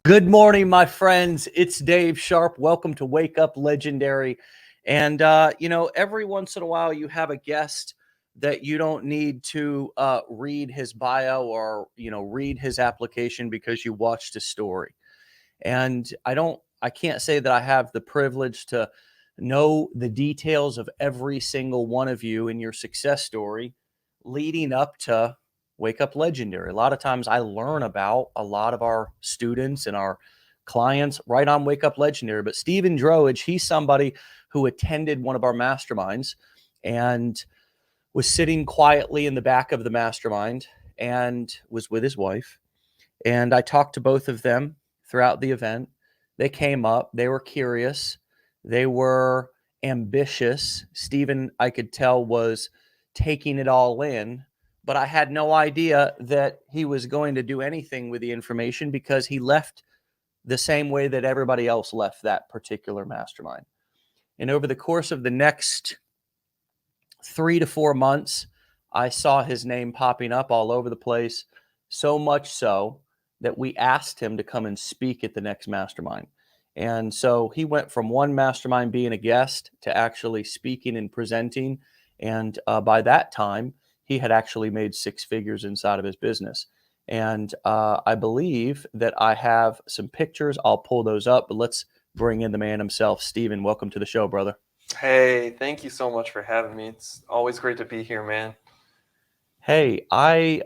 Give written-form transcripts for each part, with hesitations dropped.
Good morning, my friends. It's Dave Sharpe. Welcome to Wake Up Legendary. And, every once in a while you have a guest that you don't need to read his bio or, read his application because you watched his story. And I can't say that I have the privilege to know the details of every single one of you in your success story leading up to Wake Up Legendary. A lot of times I learn about a lot of our students and our clients right on Wake Up Legendary. But Stephen Droege, he's somebody who attended one of our masterminds and was sitting quietly in the back of the mastermind and was with his wife. And I talked to both of them throughout the event. They came up, they were curious, they were ambitious. Stephen, I could tell, was taking it all in, but I had no idea that he was going to do anything with the information because he left the same way that everybody else left that particular mastermind. And over the course of the next 3 to 4 months, I saw his name popping up all over the place, so much so that we asked him to come and speak at the next mastermind. And so he went from one mastermind being a guest to actually speaking and presenting. And by that time, he had actually made 6 figures inside of his business. And I believe that I have some pictures. I'll pull those up, but let's bring in the man himself. Stephen, welcome to the show, brother. Hey, thank you so much for having me. It's always great to be here, man. Hey, I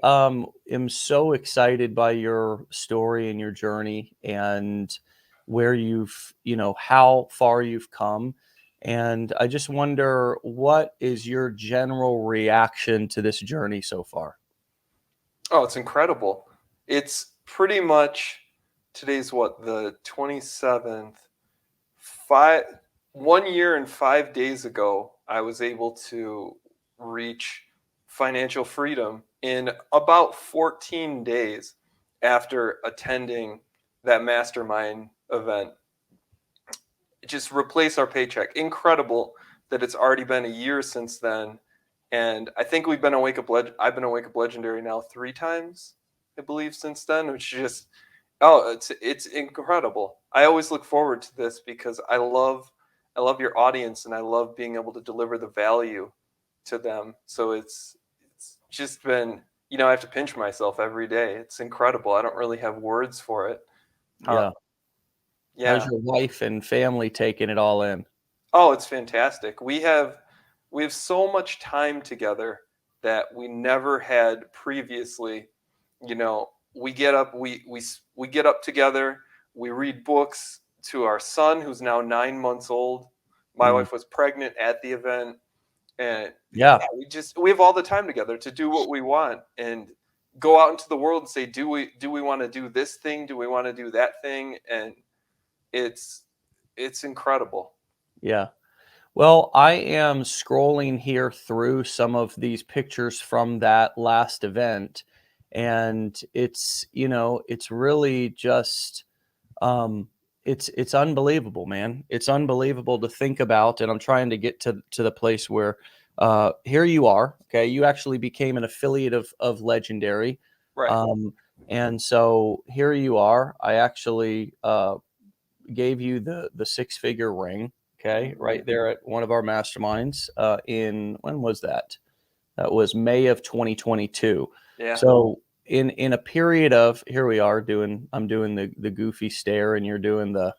am so excited by your story and your journey and where how far you've come. And I just wonder, what is your general reaction to this journey so far? Oh, it's incredible. It's pretty much today's the 27th. 1 year and 5 days ago, I was able to reach financial freedom in about 14 days after attending that mastermind event. Just replace our paycheck. Incredible that it's already been a year since then. And I think I've been a Wake Up Legendary now 3 times, I believe, since then, which is it's incredible. I always look forward to this because I love your audience and I love being able to deliver the value to them. So it's just been, I have to pinch myself every day. It's incredible. I don't really have words for it. Yeah. Yeah. How's your wife and family taking it all in? Oh, it's fantastic. We have so much time together that we never had previously. We get up, we get up together, we read books to our son who's now 9 months old. My wife was pregnant at the event, and Yeah. we have all the time together to do what we want and go out into the world and say, do we want to do this thing? Do we want to do that thing? And it's incredible. Yeah. Well, I am scrolling here through some of these pictures from that last event, and it's really just it's unbelievable, man. It's unbelievable to think about, and I'm trying to get to the place where here you are. Okay, you actually became an affiliate of Legendary, Right. and so here you are. I actually gave you the 6-figure ring. Okay, right there at one of our masterminds. When was that? That was May of 2022. Yeah. So in a period of, here we are I'm doing the goofy stare, and you're doing the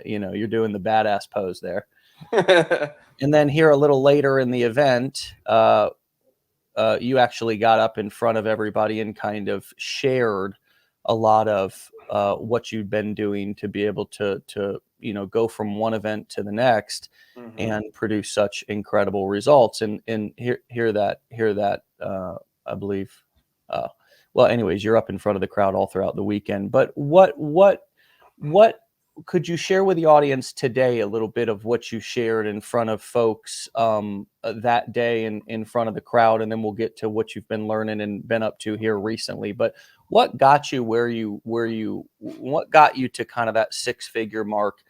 you're doing the badass pose there. And then here a little later in the event, you actually got up in front of everybody and kind of shared a lot of what you'd been doing to be able to go from one event to the next and produce such incredible results. And hear that I believe. Well, anyways, you're up in front of the crowd all throughout the weekend. But what could you share with the audience today a little bit of what you shared in front of folks that day in front of the crowd, and then we'll get to what you've been learning and been up to here recently. But what got you what got you to kind of that 6-figure mark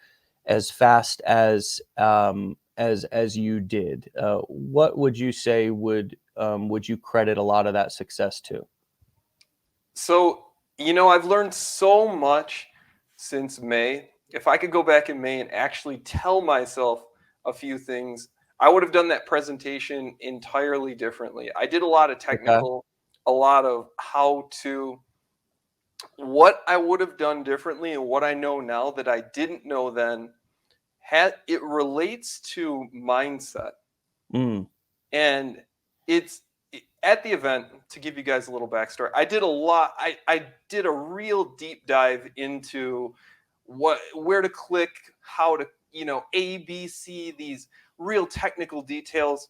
as fast as you did? What would you say would you credit a lot of that success to? So, I've learned so much since May. If I could go back in May and actually tell myself a few things, I would have done that presentation entirely differently. I did a lot of Okay. technical, a lot of how to, what I would have done differently and what I know now that I didn't know then. It relates to mindset. Mm. And it's at the event, to give you guys a little backstory, I did a lot. I did a real deep dive into where to click, how to, A, B, C, these real technical details.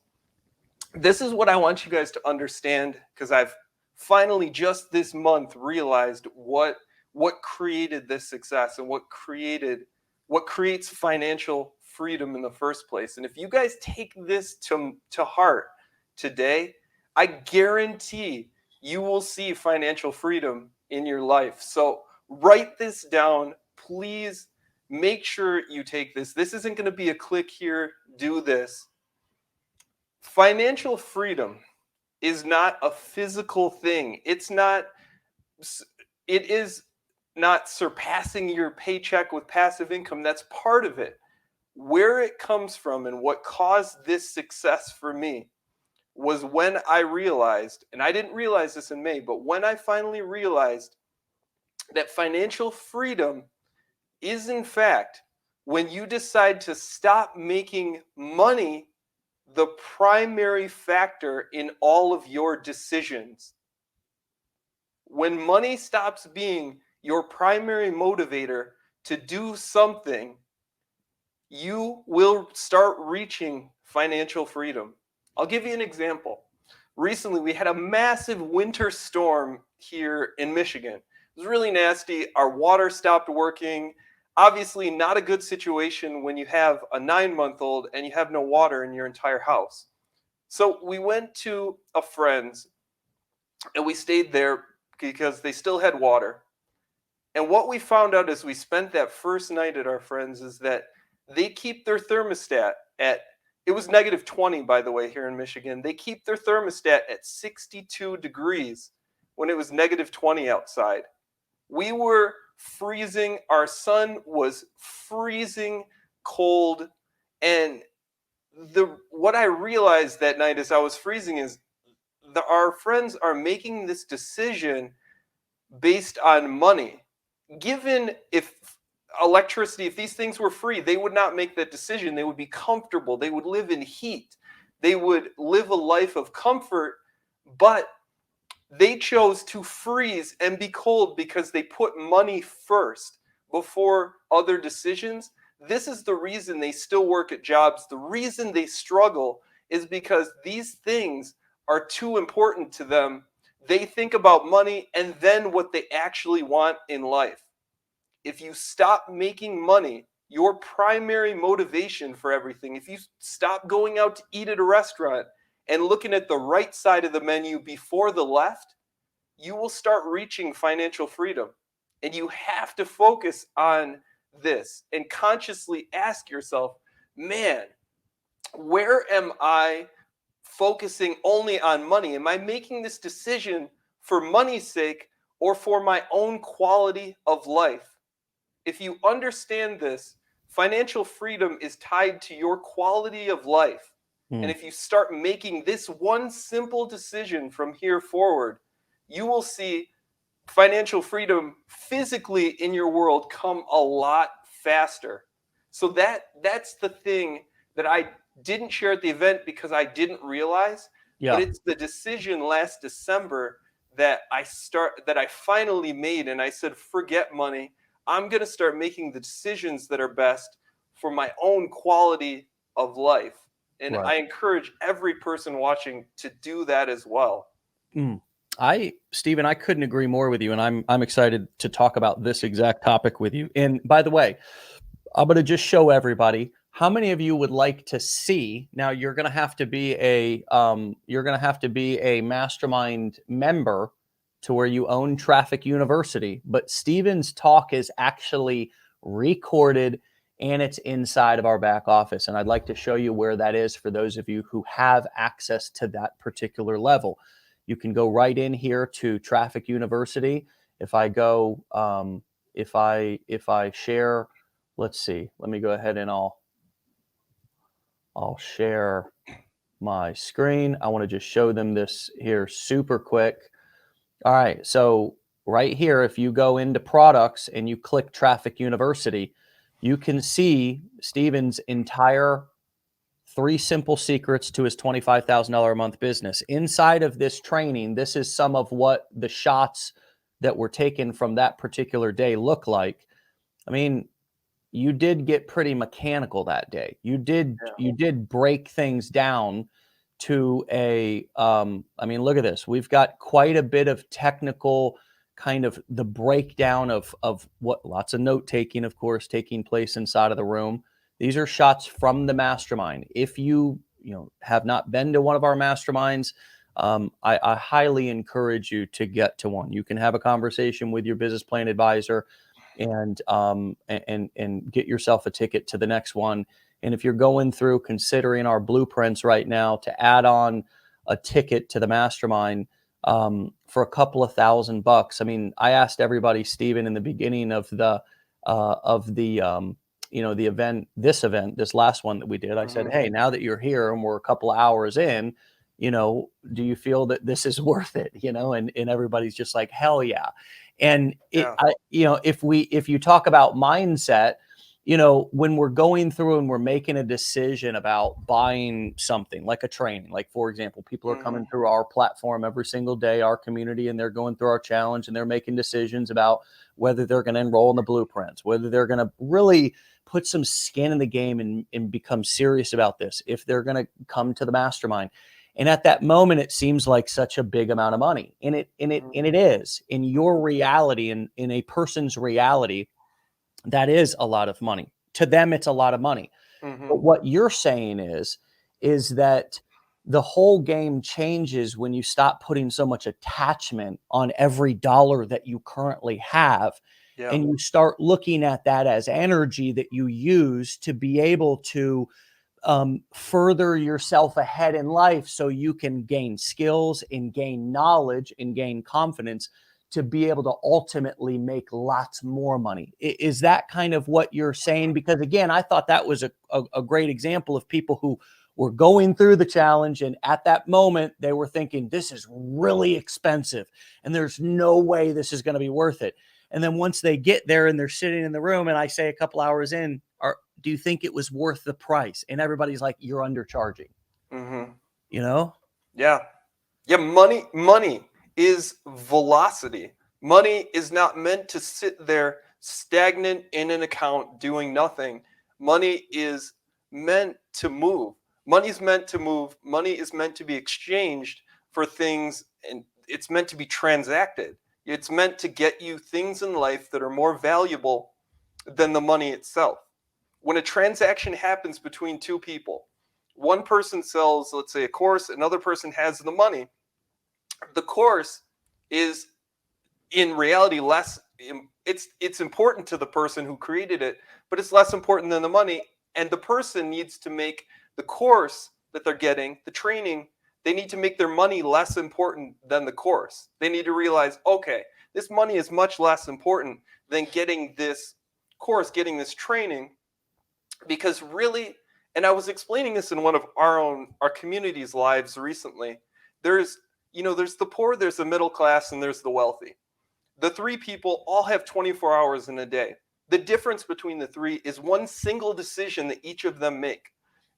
This is what I want you guys to understand, because I've finally just this month realized what created this success and what creates financial freedom in the first place. And if you guys take this to heart today, I guarantee you will see financial freedom in your life. So write this down, please. Make sure you take this. This isn't going to be a click here, do this. Financial freedom is not a physical thing. It is not surpassing your paycheck with passive income. That's part of it. Where it comes from and what caused this success for me was when I realized, and I didn't realize this in May, but when I finally realized that financial freedom is, in fact, when you decide to stop making money the primary factor in all of your decisions. When money stops being your primary motivator to do something, you will start reaching financial freedom. I'll give you an example. Recently, we had a massive winter storm here in Michigan. It was really nasty. Our water stopped working. Obviously, not a good situation when you have a 9-month-old and you have no water in your entire house. So we went to a friend's and we stayed there because they still had water. And what we found out as we spent that first night at our friend's is that they keep their thermostat at, it was -20, by the way, here in Michigan. They keep their thermostat at 62 degrees when it was -20 outside. We were freezing. Our son was freezing cold. And what I realized that night as I was freezing is our friends are making this decision based on money. Given if electricity, if these things were free, they would not make that decision. They would be comfortable. They would live in heat. They would live a life of comfort, but they chose to freeze and be cold because they put money first before other decisions. This is the reason they still work at jobs. The reason they struggle is because these things are too important to them. They think about money and then what they actually want in life. If you stop making money your primary motivation for everything, if you stop going out to eat at a restaurant and looking at the right side of the menu before the left, you will start reaching financial freedom. And you have to focus on this and consciously ask yourself, man, where am I focusing only on money? Am I making this decision for money's sake or for my own quality of life? If you understand this, financial freedom is tied to your quality of life. And if you start making this one simple decision from here forward, you will see financial freedom physically in your world come a lot faster. So that's the thing that I didn't share at the event because I didn't realize. Yeah. But it's the decision last December that I finally made, and I said, forget money. I'm going to start making the decisions that are best for my own quality of life. And Right. I encourage every person watching to do that as well. Stephen, I couldn't agree more with you, and I'm excited to talk about this exact topic with you. And by the way, I'm going to just show everybody how many of you would like to see. Now you're going to have to be a Mastermind member to where you own Traffic University. But Stephen's talk is actually recorded and it's inside of our back office. And I'd like to show you where that is for those of you who have access to that particular level. You can go right in here to Traffic University. If I go if I share, let's see, let me go ahead and I'll share my screen. I want to just show them this here super quick. All right, so right here, if you go into products and you click Traffic University, you can see Steven's entire 3 simple secrets to his $25,000 a month business. Inside of this training, this is some of what the shots that were taken from that particular day look like. I mean, you did get pretty mechanical that day. You did break things down to a I mean, look at this. We've got quite a bit of technical kind of the breakdown of what lots of note taking, of course, taking place inside of the room. These are shots from the mastermind. If you have not been to one of our masterminds, I highly encourage you to get to one. You can have a conversation with your business plan advisor and get yourself a ticket to the next one. And if you're going through considering our blueprints right now to add on a ticket to the mastermind for a couple of $1,000, I mean, I asked everybody, Steven, in the beginning of the the event, this last one that we did, I said, hey, now that you're here and we're a couple of hours in, do you feel that this is worth it? And everybody's just like, hell yeah. And if you talk about mindset, when we're going through and we're making a decision about buying something like a training, like for example, people are coming through our platform every single day, our community, and they're going through our challenge and they're making decisions about whether they're going to enroll in the blueprints, whether they're going to really put some skin in the game and become serious about this, if they're going to come to the mastermind. And at that moment, it seems like such a big amount of money. And it is in your reality, in a person's reality, that is a lot of money. To them, it's a lot of money. But what you're saying is that the whole game changes when you stop putting so much attachment on every dollar that you currently have. Yeah. And you start looking at that as energy that you use to be able to further yourself ahead in life so you can gain skills and gain knowledge and gain confidence to be able to ultimately make lots more money. Is that kind of what you're saying? Because again, I thought that was a great example of people who were going through the challenge, and at that moment they were thinking, this is really expensive and there's no way this is going to be worth it. And then once they get there and they're sitting in the room and I say a couple hours in, do you think it was worth the price? And everybody's like, you're undercharging. Yeah. Money is velocity. Money is not meant to sit there stagnant in an account doing nothing. Money is meant to move. Money is meant to move. Money is meant to be exchanged for things, and it's meant to be transacted. It's meant to get you things in life that are more valuable than the money itself. When a transaction happens between two people, one person sells, let's say, a course, another person has the money. The course is in reality less, it's important to the person who created it, but it's less important than the money. And the person needs to make the course that they're getting, the training, they need to make their money less important than the course. They need to realize, okay, this money is much less important than getting this course, getting this training. Because really, and I was explaining this in one of our community's lives recently, there's the poor, there's the middle class, and there's the wealthy. The three people all have 24 hours in a day. The difference between the three is one single decision that each of them make.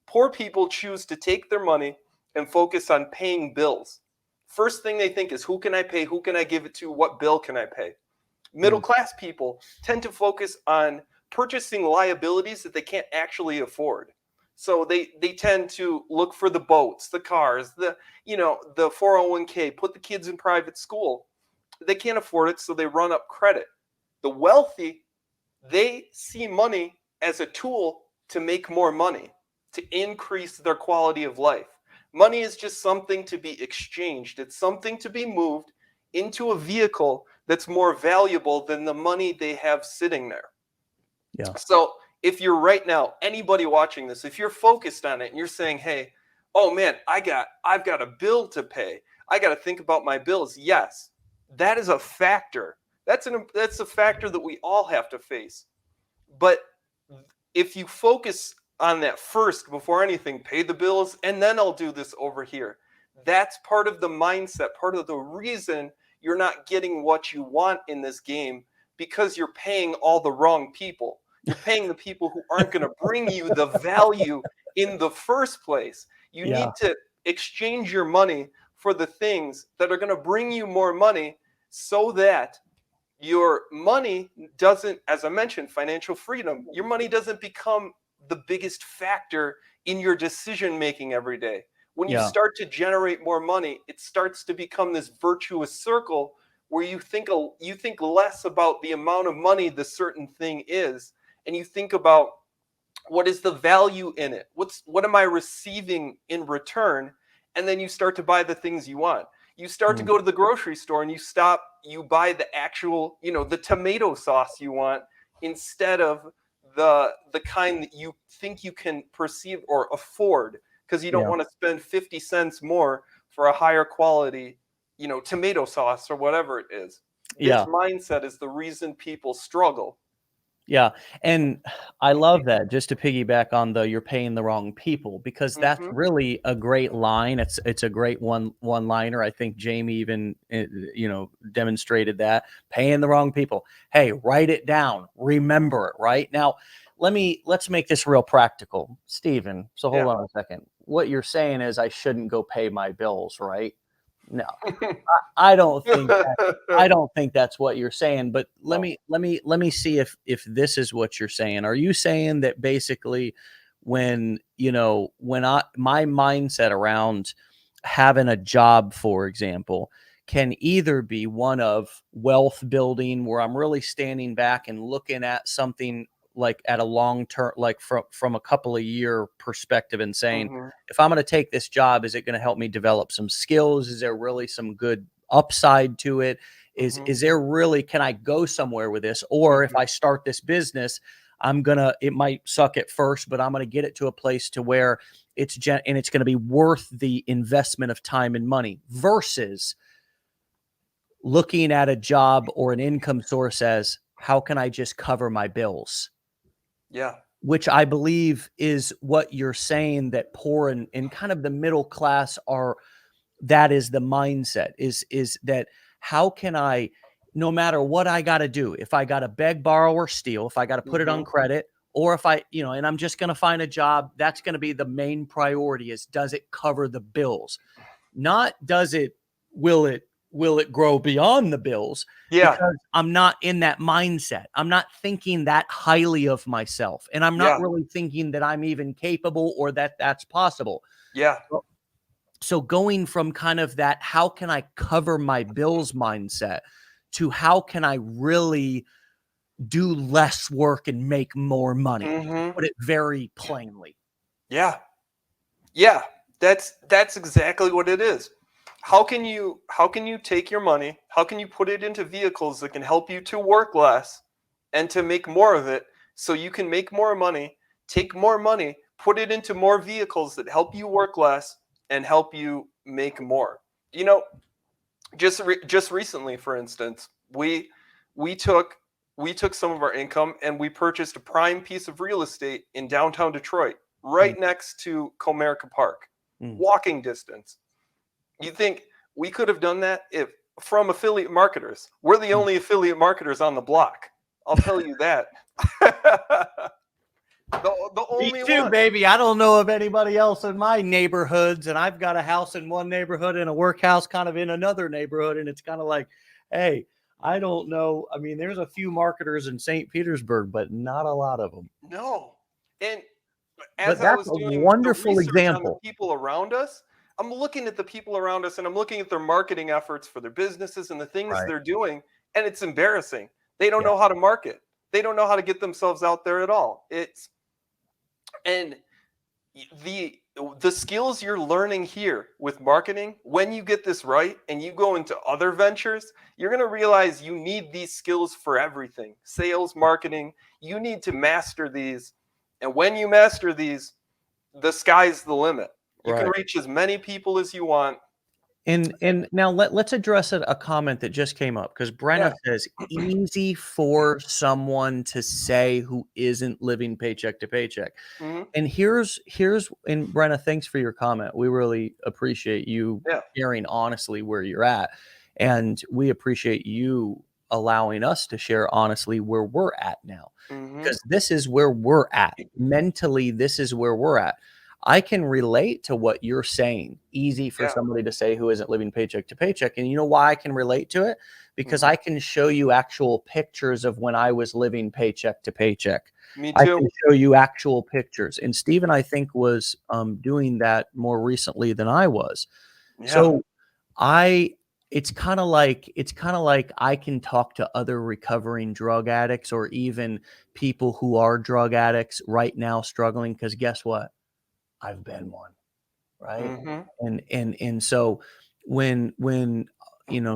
Poor people choose to take their money and focus on paying bills. First thing they think is, who can I pay? Who can I give it to? What bill can I pay? Middle class people tend to focus on purchasing liabilities that they can't actually afford. So they tend to look for the boats, the cars, the 401k, put the kids in private school. They can't afford it, so they run up credit. The wealthy, they see money as a tool to make more money, to increase their quality of life. Money is just something to be exchanged. It's something to be moved into a vehicle that's more valuable than the money they have sitting there. Yeah. So if you're right now, anybody watching this, if you're focused on it and you're saying, hey, oh man, I've got a bill to pay. I got to think about my bills. Yes, that is a factor. That's a factor that we all have to face. But if you focus on that first before anything, pay the bills, and then I'll do this over here. That's part of the mindset, part of the reason you're not getting what you want in this game, because you're paying all the wrong people. You're paying the people who aren't going to bring you the value in the first place. You need to exchange your money for the things that are going to bring you more money, so that your money doesn't, as I mentioned, financial freedom, your money doesn't become the biggest factor in your decision making every day. When you start to generate more money, it starts to become this virtuous circle where you think less about the amount of money the certain thing is, and you think about what is the value in it? What am I receiving in return? And then you start to buy the things you want. You start to go to the grocery store and you buy the actual, the tomato sauce you want, instead of the kind that you think you can perceive or afford, because you don't want to spend 50 cents more for a higher quality, tomato sauce or whatever it is. This mindset is the reason people struggle. Yeah. And I love that, just to piggyback on you're paying the wrong people, because that's really a great line. It's a great one-liner. I think Jamie even, demonstrated that. Paying the wrong people. Hey, write it down. Remember it, right? Now, let's make this real practical. Steven, so hold on a second. What you're saying is I shouldn't go pay my bills, right? No, I don't think that's what you're saying. But let me see if this is what you're saying. Are you saying that basically, when my mindset around having a job, for example, can either be one of wealth building, where I'm really standing back and looking at something like at a long term, like from a couple of year perspective, and saying, if I'm going to take this job, is it going to help me develop some skills? Is there really some good upside to it? Is there really, can I go somewhere with this? Or if I start this business, it might suck at first, but I'm going to get it to a place to where it's going to be worth the investment of time and money, versus looking at a job or an income source as, how can I just cover my bills? Yeah. Which I believe is what you're saying, that poor and kind of the middle class that is the mindset, is that how can I, no matter what I got to do, if I got to beg, borrow, or steal, if I got to put it on credit, or if I, and I'm just going to find a job, that's going to be the main priority, is, does it cover the bills? Not will it grow beyond the bills? Because I'm not in that mindset. I'm not thinking that highly of myself, and I'm not really thinking that I'm even capable, or that that's possible. Yeah. So going from kind of that, how can I cover my bills mindset, to how can I really do less work and make more money? Put it very plainly. Yeah. That's exactly what it is. How can you take your money? How can you put it into vehicles that can help you to work less and to make more of it, so you can make more money, take more money, put it into more vehicles that help you work less and help you make more? Just recently, for instance, we took some of our income and we purchased a prime piece of real estate in downtown Detroit, right next to Comerica Park, walking distance. You think we could have done that if from affiliate marketers? We're the only affiliate marketers on the block. I'll tell you that. the only Me too, one. baby. I don't know of anybody else in my neighborhoods, and I've got a house in one neighborhood and a workhouse kind of in another neighborhood, and it's kind of like, hey, I don't know. I mean, there's a few marketers in St. Petersburg, but not a lot of them. No. And But that's a wonderful example. on the people around us, I'm looking at the people around us and I'm looking at their marketing efforts for their businesses and the things they're doing, and it's embarrassing. They don't know how to market. They don't know how to get themselves out there at all. And the skills you're learning here with marketing, when you get this right and you go into other ventures, you're going to realize you need these skills for everything. Sales, marketing, you need to master these. And when you master these, the sky's the limit. You can reach as many people as you want. And now let's address a comment that just came up because Brenna Yeah. says easy for someone to say who isn't living paycheck to paycheck. Hmm. And and Brenna, thanks for your comment. We really appreciate you Yeah. sharing honestly where you're at. And we appreciate you allowing us to share honestly where we're at now. Hmm. Because this is where we're at. Mentally, this is where we're at. I can relate to what you're saying. Easy for Yeah. somebody to say who isn't living paycheck to paycheck. And you know why I can relate to it? Because Hmm. I can show you actual pictures of when I was living paycheck to paycheck. Me I too. can show you actual pictures. And Stephen, I think, was doing that more recently than I was. Yeah. So I it's kind of like I can talk to other recovering drug addicts or even people who are drug addicts right now struggling because guess what? I've been one, right? Hmm. And so when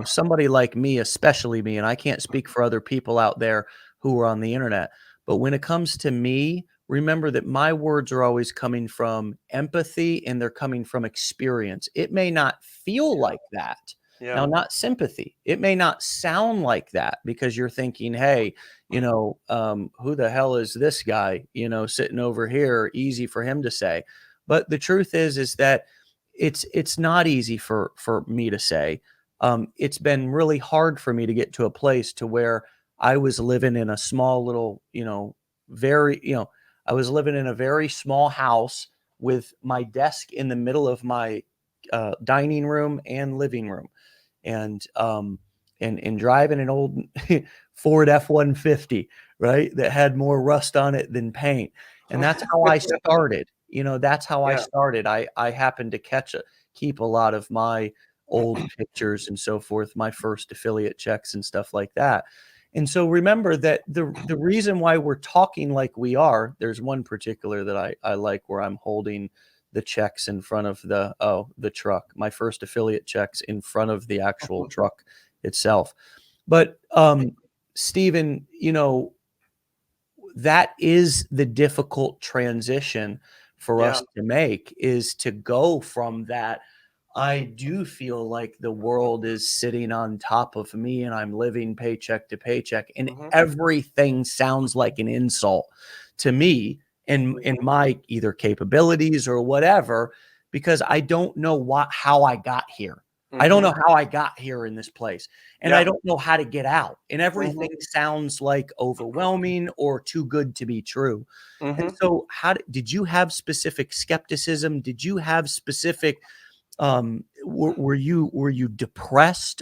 somebody like me, especially me, and I can't speak for other people out there who are on the internet, but when it comes to me, remember that my words are always coming from empathy and they're coming from experience. It may not feel Yeah. like that. Yeah. Now, not sympathy. It may not sound like that because you're thinking, hey, who the hell is this guy, sitting over here? Easy for him to say. But the truth is that it's not easy for me to say. It's been really hard for me to get to a place to where I was living in a small little, very, I was living in a very small house with my desk in the middle of my dining room and living room, and driving an old Ford F-150, right, that had more rust on it than paint. And that's how I started. That's how I Yeah. started. I happened to keep a lot of my old pictures and so forth, my first affiliate checks and stuff like that. And so remember that the reason why we're talking like we are, there's one particular that I like where I'm holding the checks in front of the truck, my first affiliate checks in front of the actual truck itself. But Stephen, that is the difficult transition for Yeah. us to make, is to go from that I do feel like the world is sitting on top of me and I'm living paycheck to paycheck and Hmm. everything sounds like an insult to me and my either capabilities or whatever, because I don't know how I got here. I don't Hmm. know how I got here in this place, and I Yeah. don't know how to get out. And Hmm. everything sounds like overwhelming or too good to be true. And Hmm. so did you have specific skepticism? Did you have specific were you depressed?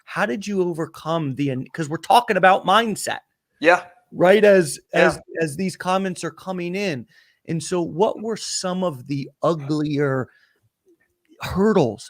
How did you overcome because we're talking about mindset, Yeah. right, as Yeah. these comments are coming in. And so what were some of the uglier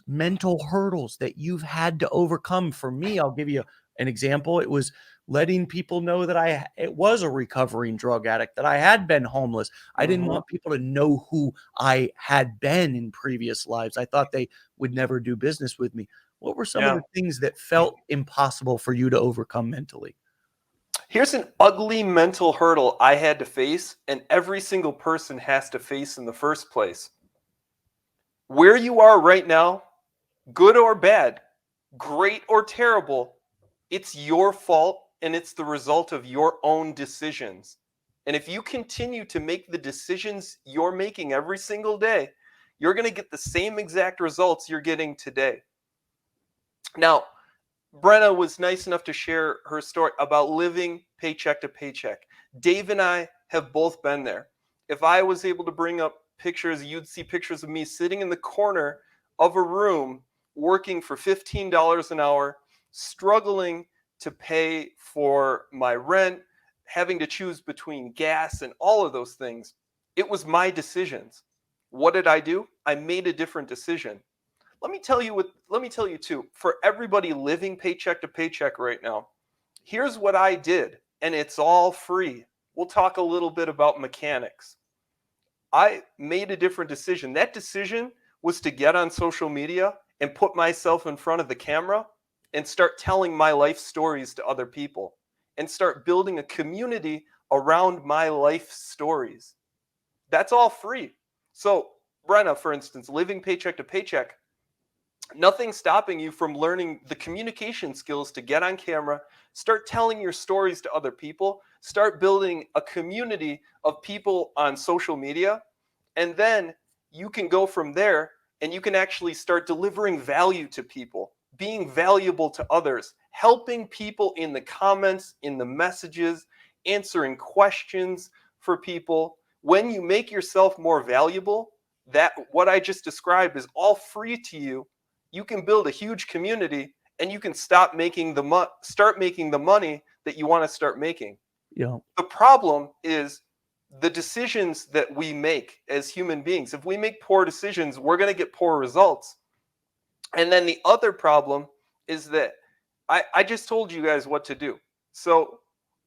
mental hurdles that you've had to overcome? For me, I'll give you an example. It was letting people know that it was a recovering drug addict, that I had been homeless. I didn't Hmm. want people to know who I had been in previous lives. I thought they would never do business with me. What were some of Yeah. the things that felt impossible for you to overcome mentally? Here's an ugly mental hurdle I had to face, and every single person has to face in the first place. Where you are right now, good or bad, great or terrible, it's your fault and it's the result of your own decisions. And if you continue to make the decisions you're making every single day, you're going to get the same exact results you're getting today. Now, Brenna was nice enough to share her story about living paycheck to paycheck. Dave and I have both been there. If I was able to bring up pictures, you'd see pictures of me sitting in the corner of a room working for $15 an hour, struggling to pay for my rent, having to choose between gas and all of those things. It was my decisions. What did I do? I made a different decision. Let me tell you too, for everybody living paycheck to paycheck right now, here's what I did, and it's all free. We'll talk a little bit about mechanics. I made a different decision. That decision was to get on social media and put myself in front of the camera and start telling my life stories to other people and start building a community around my life stories. That's all free. So, Brenna, for instance, living paycheck to paycheck, Nothing's stopping you from learning the communication skills to get on camera, start telling your stories to other people, start building a community of people on social media, and then you can go from there and you can actually start delivering value to people, being valuable to others, helping people in the comments, in the messages, answering questions for people. When you make yourself more valuable, that what I just described is all free to you. You can build a huge community and you can start making the money that you want to start making. Yeah. The problem is the decisions that we make as human beings. If we make poor decisions, we're going to get poor results. And then the other problem is that I just told you guys what to do. So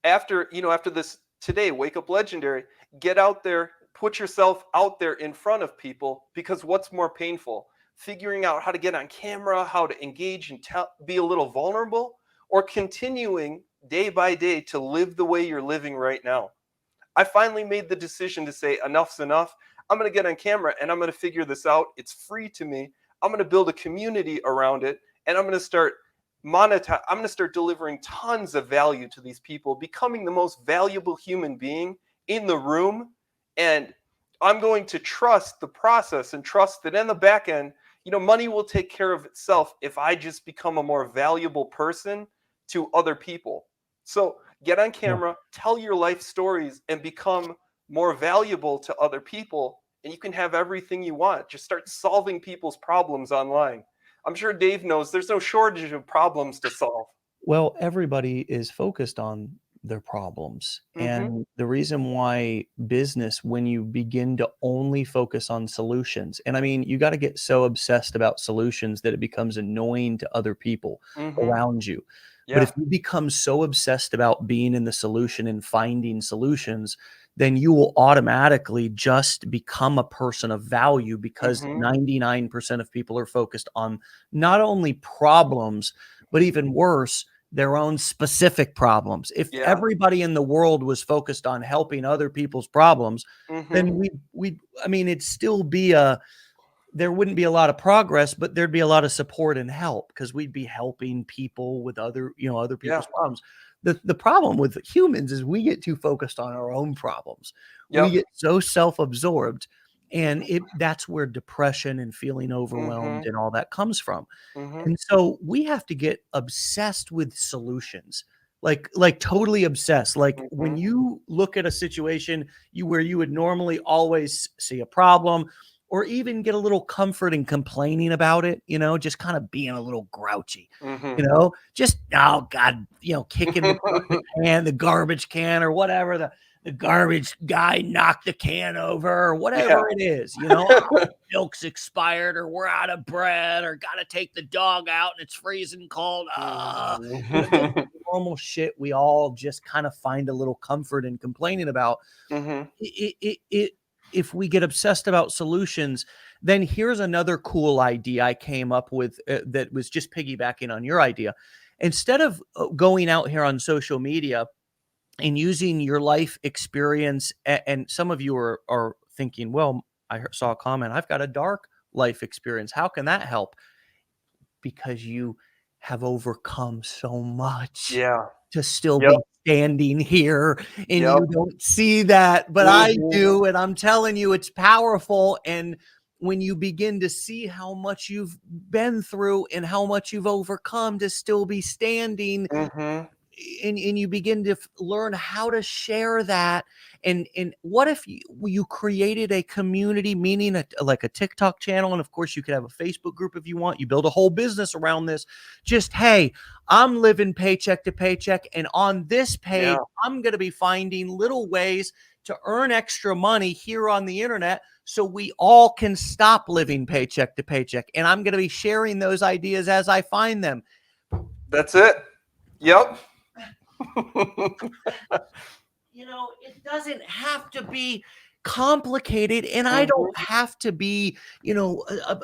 after this today, Wake Up Legendary, get out there, put yourself out there in front of people, because what's more painful? Figuring out how to get on camera, how to engage and be a little vulnerable, or continuing day by day to live the way you're living right now. I finally made the decision to say enough's enough. I'm going to get on camera and I'm going to figure this out. It's free to me. I'm going to build a community around it, and I'm going to start monetize. I'm going to start delivering tons of value to these people, becoming the most valuable human being in the room. And I'm going to trust the process and trust that in the back end, money will take care of itself if I just become a more valuable person to other people. So get on camera, tell your life stories, and become more valuable to other people, and you can have everything you want. Just start solving people's problems online. I'm sure Dave knows there's no shortage of problems to solve. Well, everybody is focused on their problems. And the reason why business, when you begin to only focus on solutions, and I mean, you got to get so obsessed about solutions that it becomes annoying to other people around you. But if you become so obsessed about being in the solution and finding solutions, then you will automatically just become a person of value, because 99% of people are focused on not only problems, but even worse, their own specific problems. If everybody in the world was focused on helping other people's problems, then I mean, it'd still be there wouldn't be a lot of progress, but there'd be a lot of support and help, because we'd be helping people with other people's problems. The problem with humans is we get too focused on our own problems. We get so self-absorbed, and that's where depression and feeling overwhelmed and all that comes from. And so we have to get obsessed with solutions, like totally obsessed. Like when you look at a situation where you would normally always see a problem, or even get a little comfort in complaining about it, just kind of being a little grouchy, just, oh God, kicking the garbage can, or whatever, the garbage guy knocked the can over, or whatever it is, milk's expired, or we're out of bread, or got to take the dog out and it's freezing cold. Normal shit we all just kind of find a little comfort in complaining about. If we get obsessed about solutions, then here's another cool idea I came up with that was just piggybacking on your idea. Instead of going out here on social media and using your life experience, and some of you are thinking, well, I saw a comment, I've got a dark life experience. How can that help? Because you have overcome so much to still be standing here, and you don't see that, but I do, and I'm telling you, it's powerful. And when you begin to see how much you've been through and how much you've overcome to still be standing, and you begin to learn how to share that. And what if you created a community, meaning like a TikTok channel, and of course you could have a Facebook group if you want. You build a whole business around this. Just, hey, I'm living paycheck to paycheck, and on this page, I'm going to be finding little ways to earn extra money here on the internet, so we all can stop living paycheck to paycheck. And I'm going to be sharing those ideas as I find them. That's it. Yep. It doesn't have to be complicated, and I don't have to be,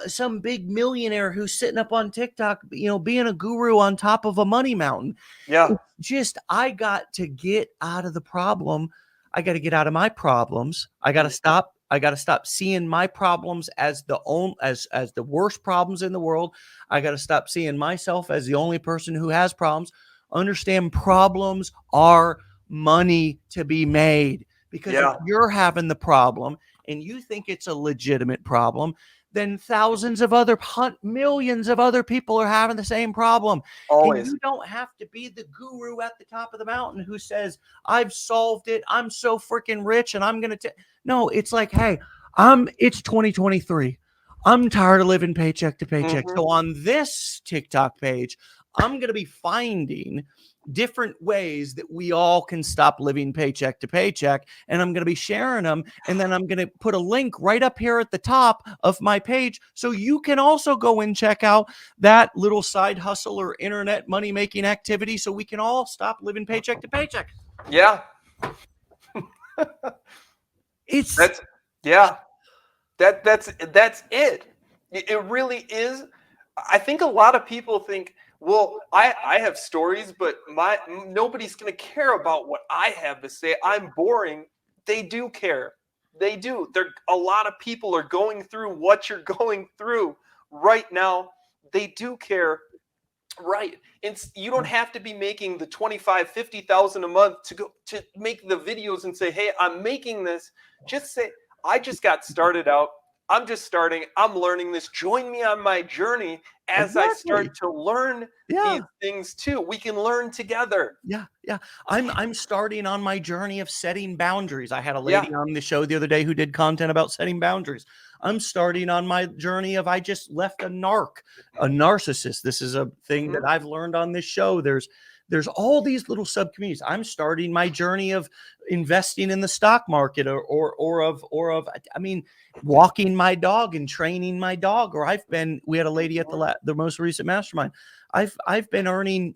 some big millionaire who's sitting up on TikTok, being a guru on top of a money mountain. It's just, I got to get out of the problem. I got to get out of my problems. I got to stop I got to stop seeing my problems as the as the worst problems in the world. I got to stop seeing myself as the only person who has problems. Understand problems are money to be made, because if you're having the problem and you think it's a legitimate problem, then thousands of other millions of other people are having the same problem. Always. And you don't have to be the guru at the top of the mountain who says, I've solved it, I'm so freaking rich, and I'm going to no, it's like, hey, it's 2023. I'm tired of living paycheck to paycheck. Mhm. So on this TikTok page, I'm going to be finding different ways that we all can stop living paycheck to paycheck, and I'm going to be sharing them, and then I'm going to put a link right up here at the top of my page so you can also go and check out that little side hustle or internet money making activity, so we can all stop living paycheck to paycheck. Yeah. That's it. It really is. I think a lot of people think, well, I have stories, but nobody's going to care about what I have to say. I'm boring. They do care. They do. A lot of people are going through what you're going through right now. They do care. Right. You don't have to be making the 25, 50,000 a month to make the videos and say, hey, I'm making this. Just say, I just got started out. I'm just starting. I'm learning this. Join me on my journey as I start to learn these things too. We can learn together. Yeah. I'm starting on my journey of setting boundaries. I had a lady on the show the other day who did content about setting boundaries. I'm starting on my journey of, I just left a narcissist. This is a thing that I've learned on this show. There's all these little sub communities. I'm starting my journey of investing in the stock market, or of I mean, walking my dog and training my dog. Or we had a lady at the most recent mastermind. I've been earning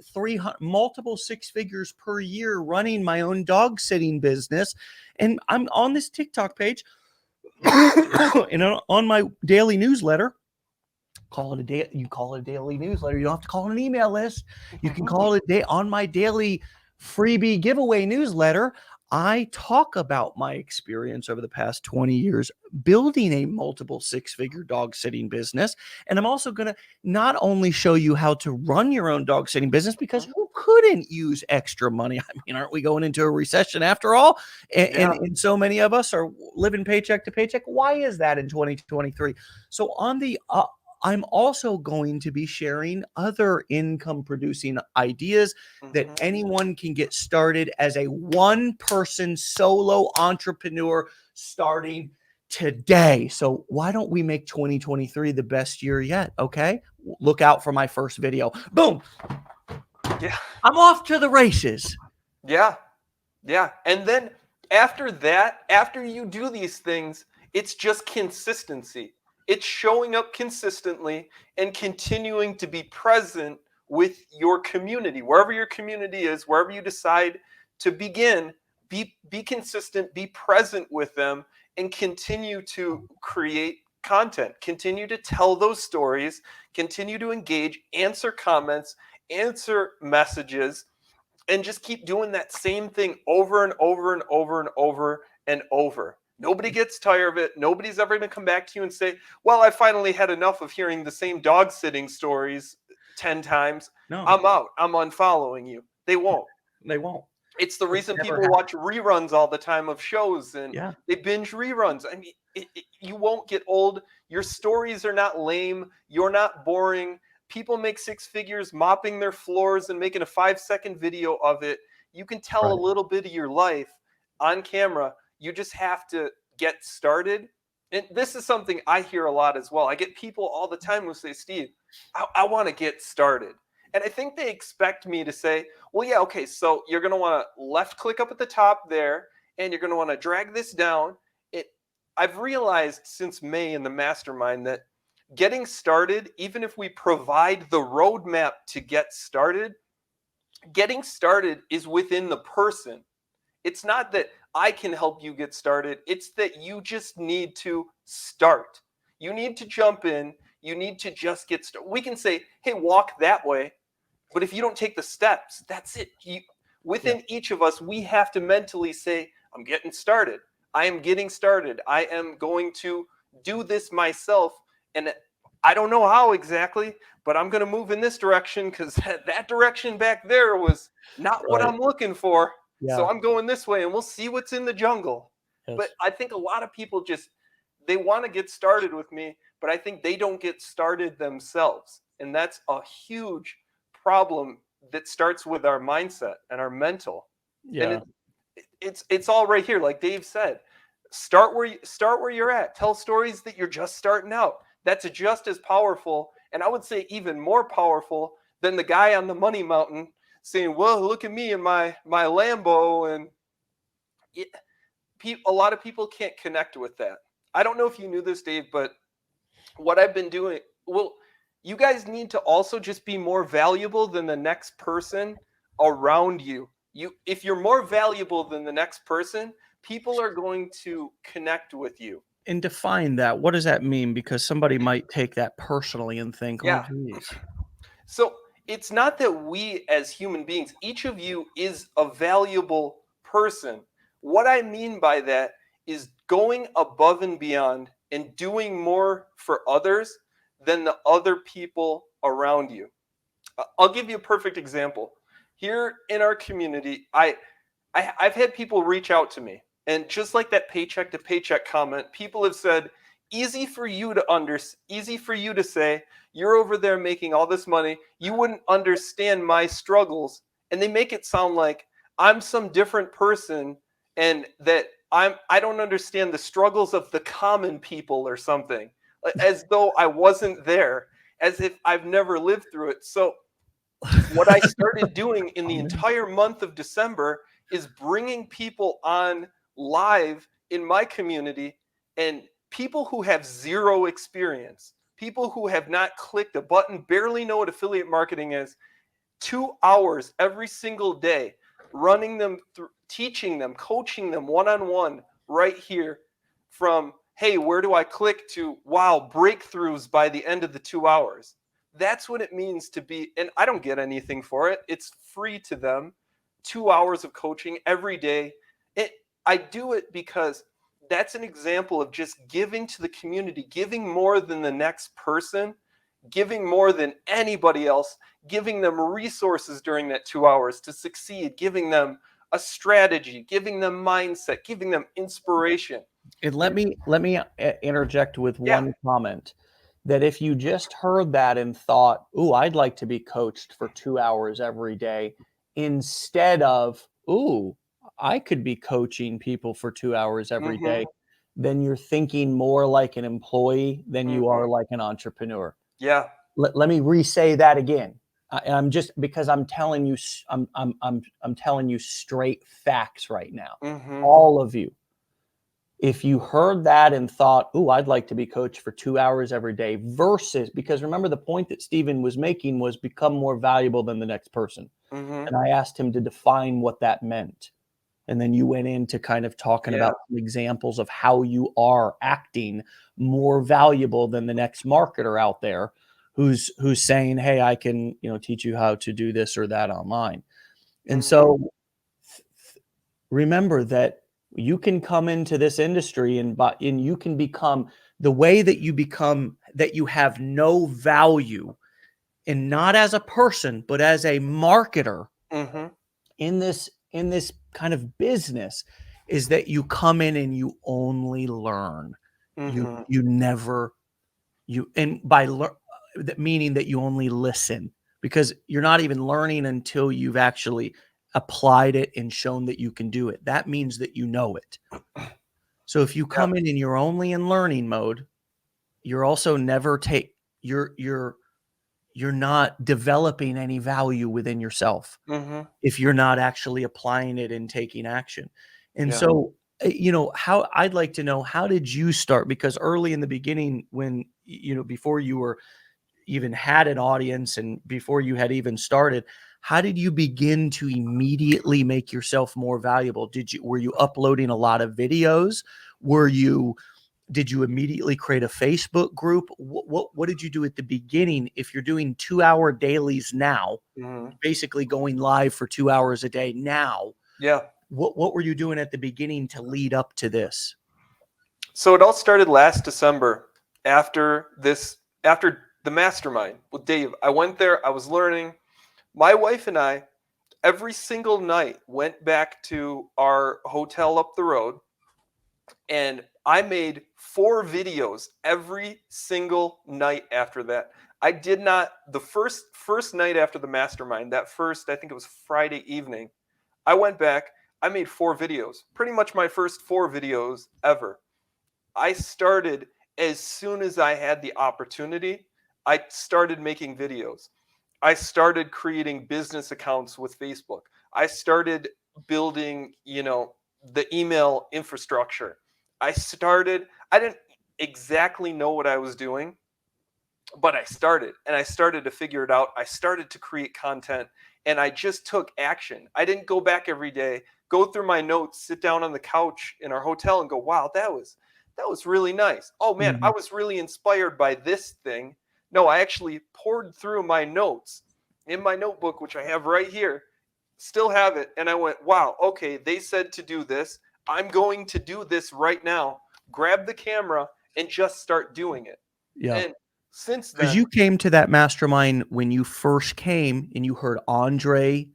multiple six figures per year running my own dog sitting business, and I'm on this TikTok page and on my daily newsletter. You call it a daily newsletter. You don't have to call it an email list. You can call it on my daily freebie giveaway newsletter. I talk about my experience over the past 20 years building a multiple six-figure dog sitting business. And I'm also going to not only show you how to run your own dog sitting business, because who couldn't use extra money? I mean, aren't we going into a recession after all? And so many of us are living paycheck to paycheck. Why is that in 2023? So I'm also going to be sharing other income producing ideas that anyone can get started as a one-person solo entrepreneur starting today. So why don't we make 2023 the best year yet? Okay. Look out for my first video. Boom. Yeah. I'm off to the races. Yeah. Yeah. And then after that, after you do these things, it's just consistency. It's showing up consistently and continuing to be present with your community. Wherever your community is, wherever you decide to begin, be consistent, be present with them, and continue to create content. Continue to tell those stories, continue to engage, answer comments, answer messages, and just keep doing that same thing over and over and over and over and over. Nobody gets tired of it. Nobody's ever going to come back to you and say, well, I finally had enough of hearing the same dog sitting stories 10 times. No. I'm out. I'm unfollowing you. They won't. They won't. It's the reason people watch reruns all the time of shows, and they binge reruns. I mean, you won't get old. Your stories are not lame. You're not boring. People make six figures mopping their floors and making a 5-second video of it. You can tell a little bit of your life on camera. You just have to get started. And this is something I hear a lot as well. I get people all the time who say, Steve, I want to get started. And I think they expect me to say, well, yeah, okay, so you're going to want to left click up at the top there, and you're going to want to drag this down. I've realized since May in the Mastermind that getting started, even if we provide the roadmap to get started, getting started is within the person. It's not that I can help you get started. It's that you just need to start. You need to jump in. You need to just get started. We can say, hey, walk that way. But if you don't take the steps, that's it. Within each of us, we have to mentally say, I'm getting started. I am getting started. I am going to do this myself. And I don't know how exactly, but I'm going to move in this direction because that direction back there was not what Right. I'm looking for. Yeah. So I'm going this way and we'll see what's in the jungle. Yes. But I think a lot of people just, they want to get started with me, but I think they don't get started themselves. And that's a huge problem that starts with our mindset and our mental. Yeah. And it's all right here, like Dave said. Start where you're at. Tell stories that you're just starting out. That's just as powerful, and I would say even more powerful than the guy on the money mountain saying, "Well, look at me and my Lambo." And it, a lot of people can't connect with that. I don't know if you knew this, Dave, but what I've been doing, well, you guys need to also just be more valuable than the next person around you. If you're more valuable than the next person, people are going to connect with you. And define that. What does that mean? Because somebody might take that personally and think, oh, Yeah. geez. So it's not that we as human beings, each of you is a valuable person. What I mean by that is going above and beyond and doing more for others than the other people around you. I'll give you a perfect example. Here in our community, I've had people reach out to me, and just like that paycheck to paycheck comment, people have said, easy for you to say, you're over there making all this money, you wouldn't understand my struggles. And they make it sound like I'm some different person and that I don't understand the struggles of the common people or something, as though I wasn't there, as if I've never lived through it. So what I started doing in the entire month of December is bringing people on live in my community, and people who have zero experience, people who have not clicked a button, barely know what affiliate marketing is, 2 hours every single day, running them through, teaching them, coaching them one-on-one right here, from, hey, where do I click, to, wow, breakthroughs by the end of the 2 hours. That's what it means to be, and I don't get anything for it. It's free to them. 2 hours of coaching every day. I do it because that's an example of just giving to the community, giving more than the next person, giving more than anybody else, giving them resources during that 2 hours to succeed, giving them a strategy, giving them mindset, giving them inspiration. And let me interject with Yeah. one comment, that if you just heard that and thought, "Ooh, I'd like to be coached for 2 hours every day," instead of, "Ooh, I could be coaching people for 2 hours every day," then you're thinking more like an employee than you are like an entrepreneur. Yeah. Let me re-say that again. I'm just, because I'm telling you, I'm telling you straight facts right now. All of you. If you heard that and thought, "Ooh, I'd like to be coached for 2 hours every day," versus, because remember the point that Stephen was making was become more valuable than the next person. And I asked him to define what that meant. And then you went into kind of talking about some examples of how you are acting more valuable than the next marketer out there who's saying, "Hey, I can, teach you how to do this or that online." And so remember that you can come into this industry and you can become, the way that you become, that you have no value, and not as a person, but as a marketer in this kind of business, is that you come in and you only learn. You never, and by meaning that you only listen, because you're not even learning until you've actually applied it and shown that you can do it. That means that you know it. So if you come in and you're only in learning mode, you're also never you're not developing any value within yourself if you're not actually applying it and taking action. And so, how, I'd like to know, how did you start? Because early in the beginning, when, before you were even had an audience and before you had even started, how did you begin to immediately make yourself more valuable? Were you uploading a lot of videos? Did you immediately create a Facebook group? What did you do at the beginning? If you're doing 2-hour dailies now, basically going live for 2 hours a day now, what were you doing at the beginning to lead up to this? So it all started last December after the Mastermind with Dave. I went there, I was learning. My wife and I every single night went back to our hotel up the road, and I made 4 videos every single night after that. I did not the first night after the Mastermind, that first, I think it was Friday evening, I went back, I made 4 videos. Pretty much my first 4 videos ever. I started as soon as I had the opportunity. I started making videos. I started creating business accounts with Facebook. I started building, the email infrastructure. I didn't exactly know what I was doing, but I started, and I started to figure it out. I started to create content, and I just took action. I didn't go back every day, go through my notes, sit down on the couch in our hotel and go, wow, that was really nice. Oh man, I was really inspired by this thing. No, I actually poured through my notes in my notebook, which I have right here, still have it. And I went, wow, okay, they said to do this. I'm going to do this right now. Grab the camera and just start doing it. Yeah. And since Because then, you came to that mastermind when you first came and you heard Andre,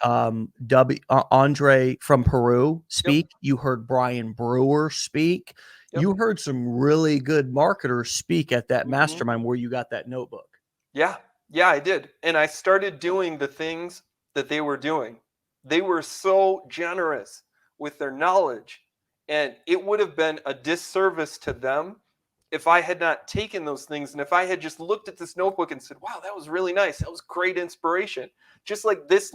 Andre from Peru speak. You heard Brian Brewer speak. You heard some really good marketers speak at that mastermind where you got that notebook. Yeah, I did. And I started doing the things that they were doing. They were so generous with their knowledge. And it would have been a disservice to them if I had not taken those things, and if I had just looked at this notebook and said, wow, that was really nice. That was great inspiration. Just like this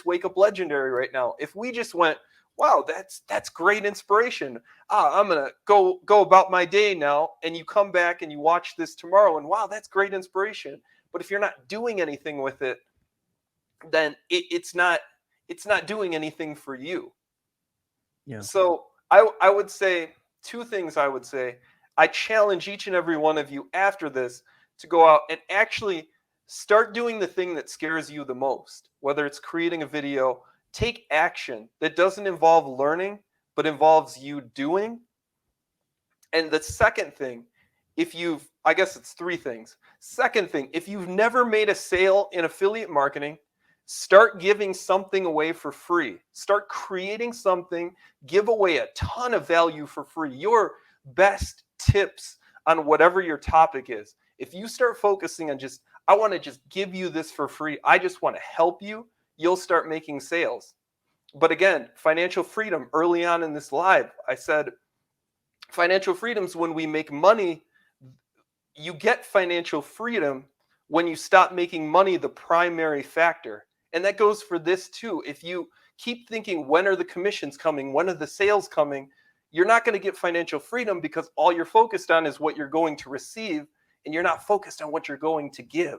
Wake Up Legendary right now. If we just went, wow, that's great inspiration. I'm going to go about my day now. And you come back and you watch this tomorrow and wow, that's great inspiration. But if you're not doing anything with it, then it's not doing anything for you. Yeah. So I would say 2 things. I challenge each and every one of you after this to go out and actually start doing the thing that scares you the most, whether it's creating a video. Take action that doesn't involve learning, but involves you doing. And the second thing, I guess it's 3 things. Second thing, if you've never made a sale in affiliate marketing, start giving something away for free. Start creating something, give away a ton of value for free. Your best tips on whatever your topic is. If you start focusing on I want to just give you this for free, I just want to help you, you'll start making sales. But again, financial freedom, early on in this live, I said, financial freedom's when we make money. You get financial freedom when you stop making money the primary factor. And that goes for this too. If you keep thinking, when are the commissions coming? When are the sales coming? You're not going to get financial freedom because all you're focused on is what you're going to receive, and you're not focused on what you're going to give.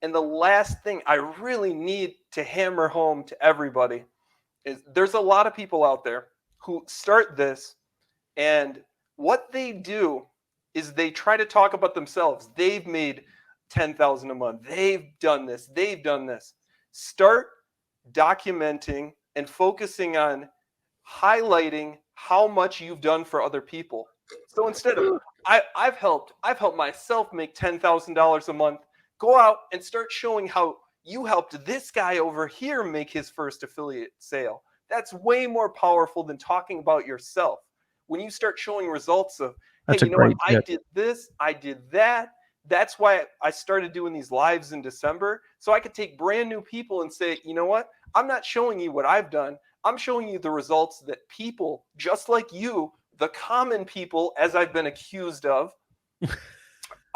And the last thing I really need to hammer home to everybody is there's a lot of people out there who start this, and what they do is they try to talk about themselves. They've made $10,000 a month. They've done this. They've done this. Start documenting and focusing on highlighting how much you've done for other people. So instead of I've helped myself make $10,000 a month, go out and start showing how you helped this guy over here make his first affiliate sale. That's way more powerful than talking about yourself. When you start showing results of, hey, you know what, I did this, I did that. That's why I started doing these lives in December, so I could take brand new people and say, you know what, I'm not showing you what I've done. I'm showing you the results that people just like you, the common people, as I've been accused of,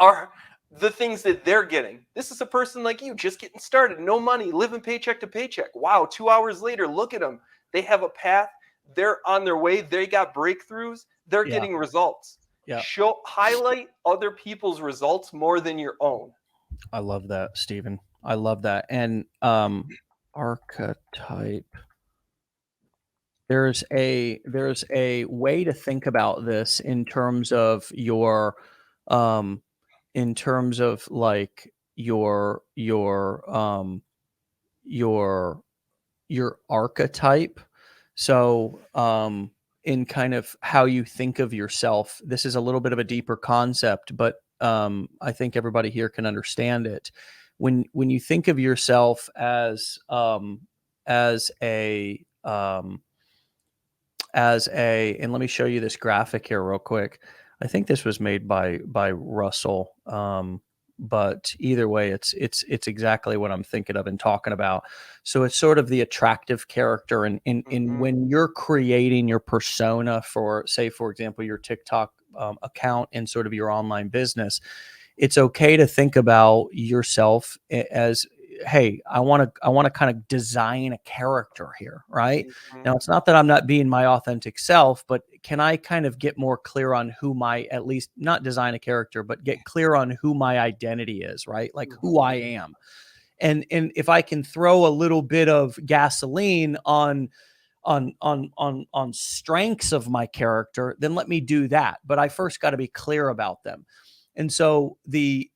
are the things that they're getting. This is a person like you, just getting started, no money, living paycheck to paycheck. Wow, 2 hours later, look at them. They have a path. They're on their way. They got breakthroughs. They're getting results. Highlight other people's results more than your own. I love that, Stephen. I love that. And Archetype. There's a way to think about this in terms of your in terms of like your your archetype. So, in kind of how you think of yourself, this is a little bit of a deeper concept, but I think everybody here can understand it. When you think of yourself as a and let me show you this graphic here real quick. I think this was made by Russell. But either way, it's exactly what I'm thinking of and talking about. So it's sort of the attractive character, and in when you're creating your persona for, say, for example, your TikTok account and sort of your online business, it's okay to think about yourself as, hey, I want to kind of design a character here, right? Mm-hmm. Now, it's not that I'm not being my authentic self, but can I kind of get more clear on who my, at least not design a character, but get clear on who my identity is, right? Like who I am. And if I can throw a little bit of gasoline on strengths of my character, then let me do that. But I first got to be clear about them. And so the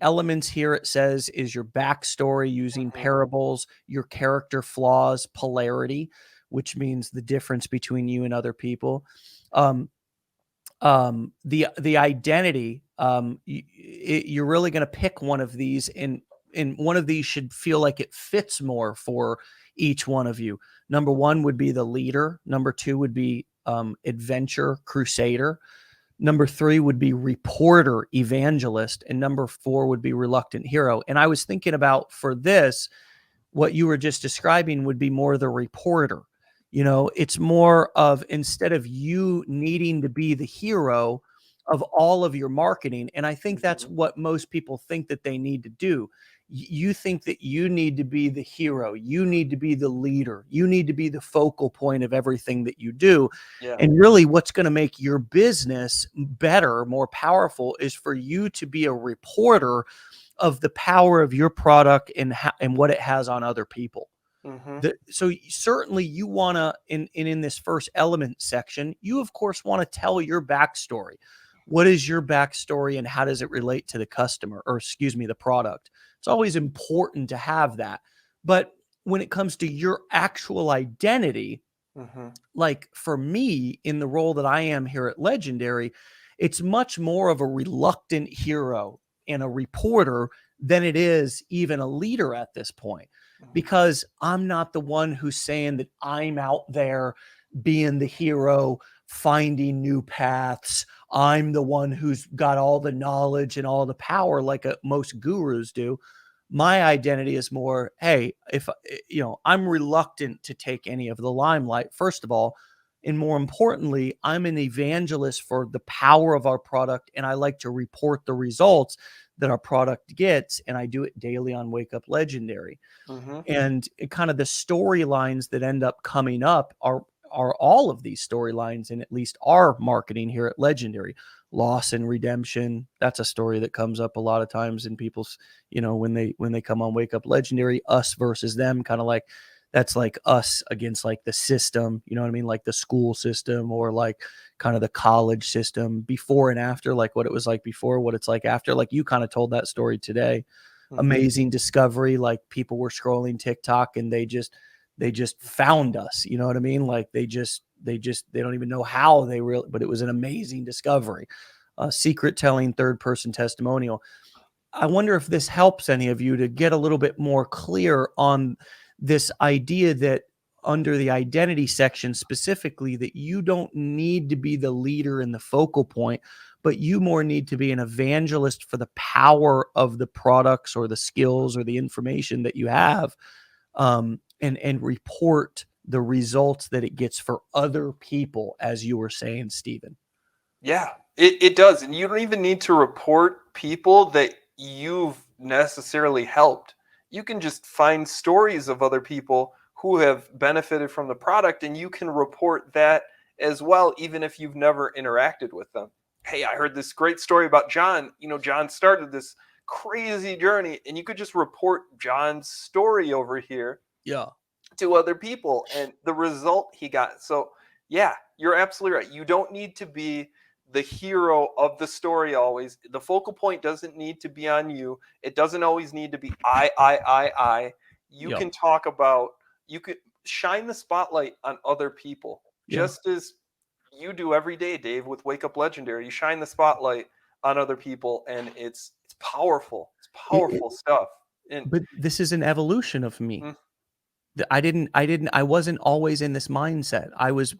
elements here, it says, is your backstory using parables, your character flaws, polarity, which means the difference between you and other people. The identity, you're really going to pick one of these, and one of these should feel like it fits more for each one of you. Number one would be the leader. Number two would be adventure crusader. Number three would be reporter evangelist, and number four would be reluctant hero. And I was thinking about, for this, what you were just describing would be more the reporter. It's more of, instead of you needing to be the hero of all of your marketing. And I think that's what most people think that they need to do. You think that you need to be the hero. You need to be the leader. You need to be the focal point of everything that you do. Yeah. And really, what's going to make your business better, more powerful, is for you to be a reporter of the power of your product and what it has on other people. So certainly you want to, in this first element section, you of course want to tell your backstory. What is your backstory and how does it relate to the customer, or excuse me, the product? It's always important to have that. But when it comes to your actual identity, like for me, in the role that I am here at Legendary, it's much more of a reluctant hero and a reporter than it is even a leader at this point, because I'm not the one who's saying that I'm out there being the hero, finding new paths. I'm the one who's got all the knowledge and all the power like most gurus do. My identity is more, hey, if I'm reluctant to take any of the limelight, first of all, and more importantly, I'm an evangelist for the power of our product, and I like to report the results that our product gets, and I do it daily on Wake Up Legendary. And kind of the storylines that end up coming up are all of these storylines in at least our marketing here at Legendary. Loss and redemption, that's a story that comes up a lot of times in people's, when they come on Wake Up Legendary. Us versus them, kind of like, that's like us against like the system, you know what I mean? Like the school system, or like kind of the college system, before and after, like what it was like before, what it's like after. Like you kind of told that story today. Amazing discovery. Like people were scrolling TikTok and they just found us. You know what I mean? Like they don't even know how they really, but it was an amazing discovery. Secret telling, third person testimonial. I wonder if this helps any of you to get a little bit more clear on this idea that under the identity section specifically, that you don't need to be the leader and the focal point, but you more need to be an evangelist for the power of the products or the skills or the information that you have, and report the results that it gets for other people, as you were saying, Stephen. Yeah, it does. And you don't even need to report people that you've necessarily helped. You can just find stories of other people who have benefited from the product, and you can report that as well, even if you've never interacted with them. Hey, I heard this great story about John. John started this crazy journey, and you could just report John's story over here to other people and the result he got. So yeah, you're absolutely right. You don't need to be the hero of the story always. The focal point doesn't need to be on you. It doesn't always need to be I. You can talk about you could shine the spotlight on other people, Yeah. just as you do every day, Dave, with Wake Up Legendary. You shine the spotlight on other people, and it's powerful. It's It, powerful stuff. And but this is an evolution of me. mm, I wasn't always in this mindset. I was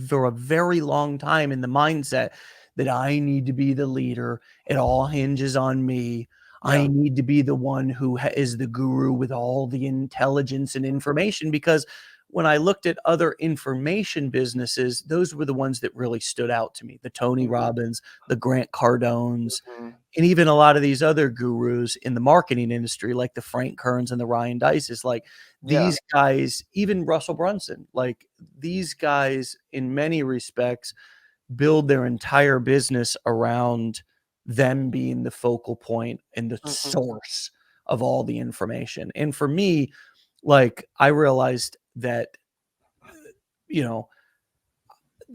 for a very long time in the mindset that I need to be the leader. It all hinges on me. yeah, I need to be the one who is the guru with all the intelligence and information, because when I looked at other information businesses, those were the ones that really stood out to me. The Tony mhm, Robbins, the Grant Cardones, mhm, and even a lot of these other gurus in the marketing industry, like the Frank Kerns and the Ryan Dices. Like, yeah, these guys, even Russell Brunson, like, these guys in many respects build their entire business around them being the focal point and the mhm, source of all the information. And for me, like, I realized that, you know,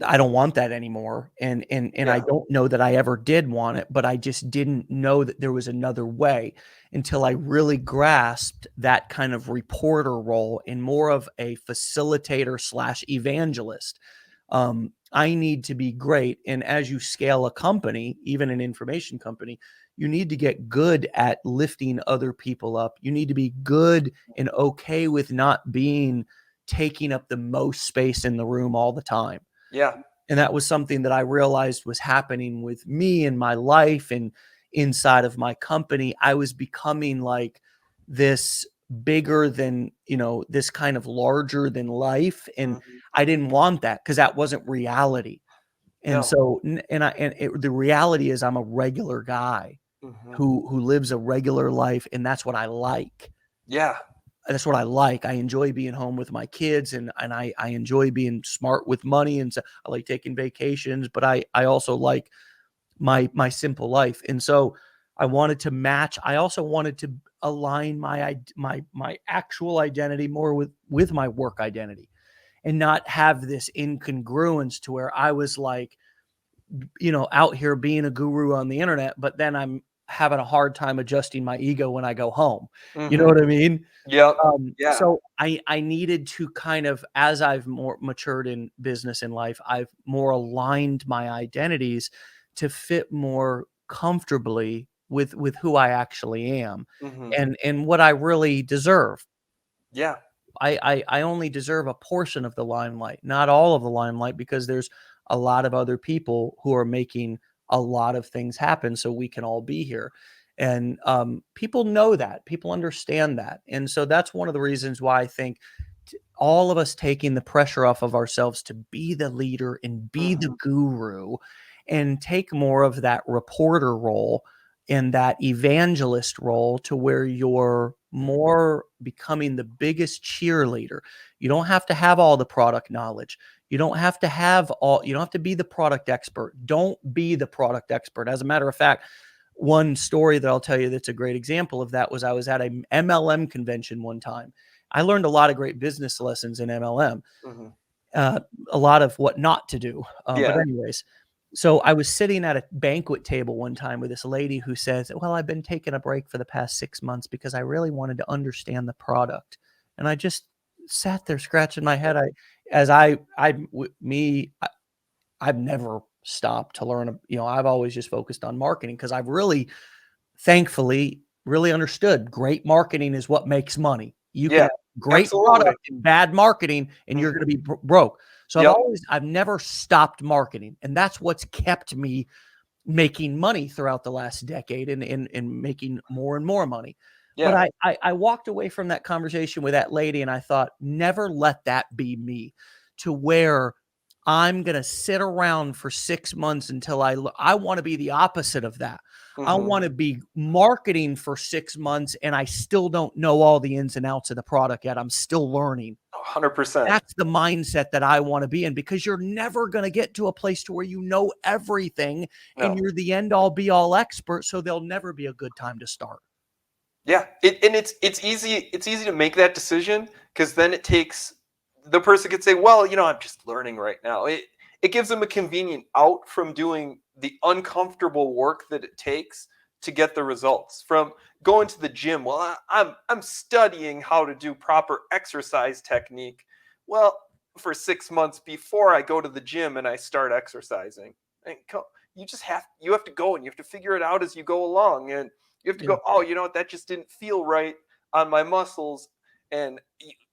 I don't want that anymore. And I yeah, don't know that I ever did want it, but I just didn't know that there was another way until I really grasped that kind of reporter role and more of a facilitator slash evangelist. I need to be great. And as you scale a company, even an information company, you need to get good at lifting other people up. You need to be good and okay with not being taking up the most space in the room all the time. yeah, And that was something that I realized was happening with me in my life and inside of my company. I was becoming like this bigger than, this kind of larger than life. And mhm, I didn't want that because that wasn't reality. And no, so, the reality is I'm a regular guy mhm, who lives a regular life. And that's what I like. yeah, That's what I like. I enjoy being home with my kids, and I enjoy being smart with money. And so I like taking vacations, but I also like my simple life. And so I wanted to match. I also wanted to align my actual identity more with my work identity, and not have this incongruence to where I was like, out here being a guru on the internet, but then I'm having a hard time adjusting my ego when I go home. You know mhm, what I mean? yep, yeah, So I needed to kind of, as I've more matured in business and life, I've more aligned my identities to fit more comfortably with who I actually am, mhm, and what I really deserve. yeah, I only deserve a portion of the limelight, not all of the limelight, because there's a lot of other people who are making a lot of things happen so we can all be here. And people know that, people understand that. And so that's one of the reasons why I think all of us taking the pressure off of ourselves to be the leader and be the mhm, guru and take more of that reporter role and that evangelist role, to where you're more becoming the biggest cheerleader. You don't have to have all the product knowledge. You don't have to be the product expert. Don't be the product expert. As a matter of fact, one story that I'll tell you that's a great example of that was, I was at a MLM convention one time. I learned a lot of great business lessons in MLM, mhm, uh, a lot of what not to do. But yeah, anyways, so I was sitting at a banquet table one time with this lady who says, "Well, I've been taking a break for the past 6 months because I really wanted to understand the product." And I just sat there scratching my head. I've never stopped to learn. I've always just focused on marketing because I've really, thankfully, really understood great marketing is what makes money. You can yeah, have great absolutely, product and bad marketing, and you're going to mhm, be broke. So yep, I've never stopped marketing, and that's what's kept me making money throughout the last decade, and making more and more money. But yeah, I walked away from that conversation with that lady, and I thought, never let that be me, to where I'm going to sit around for 6 months until I want to be the opposite of that. I mhm, want to be marketing for 6 months and I still don't know all the ins and outs of the product yet. I'm still learning. 100%, That's the mindset that I want to be in, because you're never going to get to a place to where you know everything and no. you're the end all be all expert. So there'll never be a good time to start. Yeah, and it's easy to make that decision, because then it takes the person could say, well, I'm just learning right now. It gives them a convenient out from doing the uncomfortable work that it takes to get the results, from going to the gym. Well, I'm studying how to do proper exercise technique. Well, for 6 months before I go to the gym and I start exercising. And you have to go and you have to figure it out as you go along. And you have to Yeah. go, oh, you know what, that just didn't feel right on my muscles. And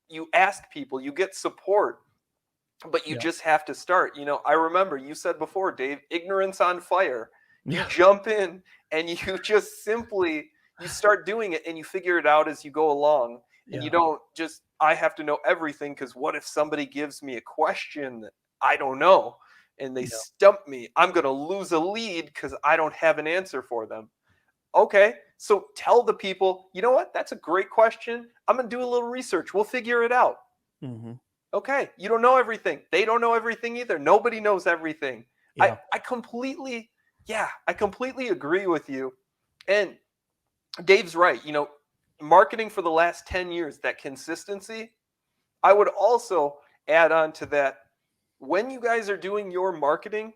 you ask people, you get support, but you Yeah. just have to start. I remember you said before, Dave, ignorance on fire. You Yeah. jump in and you just simply you start doing it and you figure it out as you go along. And you Yeah. don't just, I have to know everything, because what if somebody gives me a question that I don't know and they Yeah. stump me? I'm going to lose a lead because I don't have an answer for them. Okay, so tell the people, you know what? That's a great question. I'm going to do a little research. We'll figure it out. Mm-hmm. Okay, you don't know everything. They don't know everything either. Nobody knows everything. I, Yeah. I completely, yeah, I completely agree with you. And Dave's right. Marketing for the last 10 years, that consistency. I would also add on to that, when you guys are doing your marketing,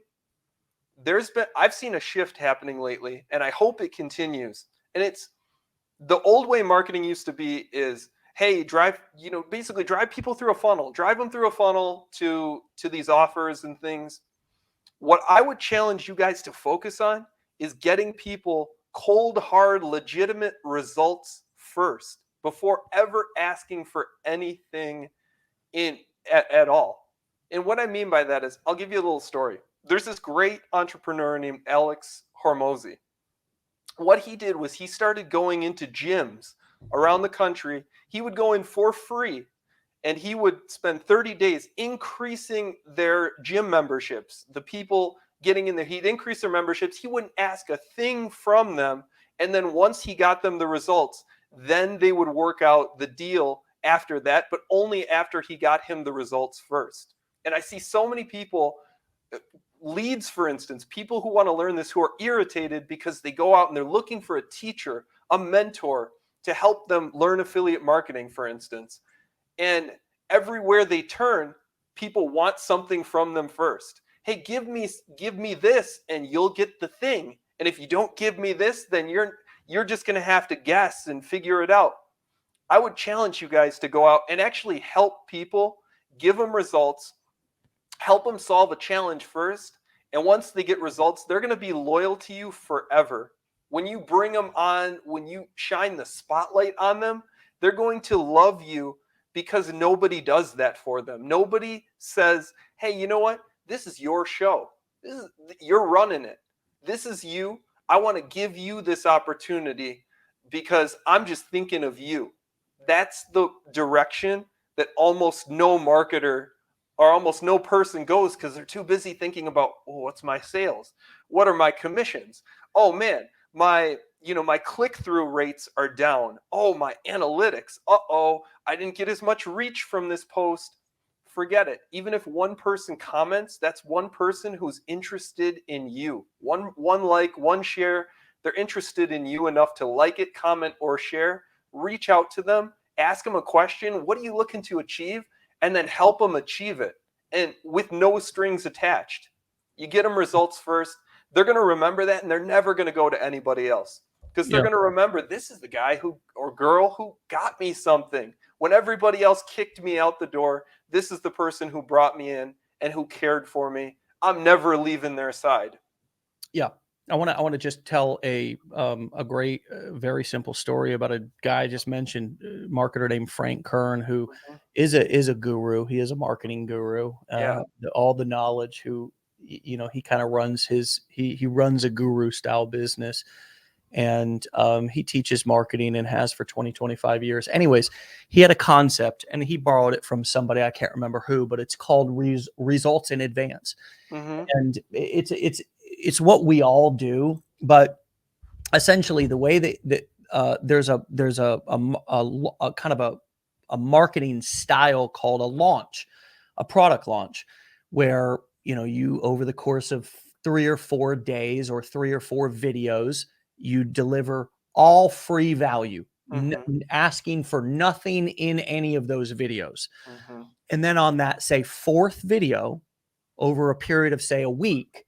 I've seen a shift happening lately, and I hope it continues. And it's the old way marketing used to be is, hey, basically drive people through a funnel, drive them through a funnel to these offers and things. What I would challenge you guys to focus on is getting people cold, hard, legitimate results first before ever asking for anything at all. And what I mean by that is, I'll give you a little story. There's this great entrepreneur named Alex Hormozy. What he did was he started going into gyms around the country. He would go in for free and he would spend 30 days increasing their gym memberships. The people getting in there, he'd increase their memberships. He wouldn't ask a thing from them. And then once he got them the results, then they would work out the deal after that, but only after he got him the results first. And I see so many people, leads, for instance, people who want to learn this, who are irritated because they go out and they're looking for a teacher, a mentor to help them learn affiliate marketing, for instance. And everywhere they turn, people want something from them first. Hey, give me this and you'll get the thing. And if you don't give me this, then you're just going to have to guess and figure it out. I would challenge you guys to go out and actually help people, give them results, help them solve a challenge first. And once they get results, they're going to be loyal to you forever. When you bring them on, when you shine the spotlight on them, they're going to love you, because nobody does that for them. Nobody says, hey, you know what? This is your show. You're running it. This is you. I want to give you this opportunity because I'm just thinking of you. That's the direction that almost no marketer or almost no person goes, because they're too busy thinking about, oh, what's my sales? What are my commissions? Oh man, my click-through rates are down. Oh, my analytics. Uh-oh, I didn't get as much reach from this post. Forget it. Even if one person comments, that's one person who's interested in you. One like, one share. They're interested in you enough to like it, comment, or share. Reach out to them, ask them a question. What are you looking to achieve? And then help them achieve it. And with no strings attached. You get them results first. They're going to remember that, and they're never going to go to anybody else, because they're Yeah. going to remember, this is the guy who or girl who got me something. When everybody else kicked me out the door, this is the person who brought me in and who cared for me. I'm never leaving their side. Yeah. I want to just tell a great, very simple story about a guy I just mentioned, marketer named Frank Kern, who Mhm. is a guru. He is a marketing guru. Yeah. All the knowledge. Who he kind of runs he runs a guru style business, and he teaches marketing and has for 25 years. Anyways, he had a concept and he borrowed it from somebody, I can't remember who, but it's called results in advance. Mm-hmm. And it's what we all do, but essentially the way that there's a kind of a marketing style called a launch, a product launch, where you, over the course of 3 or 4 days or 3 or 4 videos, you deliver all free value, Mm-hmm. asking for nothing in any of those videos. Mm-hmm. And then on that, say, fourth video, over a period of, say, a week,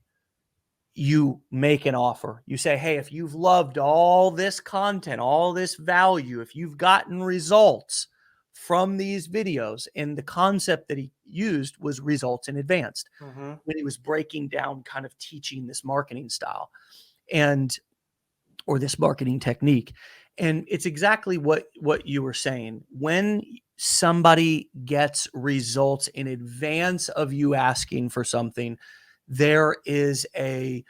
you make an offer. You say, hey, if you've loved all this content, all this value, if you've gotten results from these videos, and the concept that he used was results in advanced, Mm-hmm. when he was breaking down, kind of teaching this marketing style and or this marketing technique. And it's exactly what you were saying. When somebody gets results in advance of you asking for something, there is a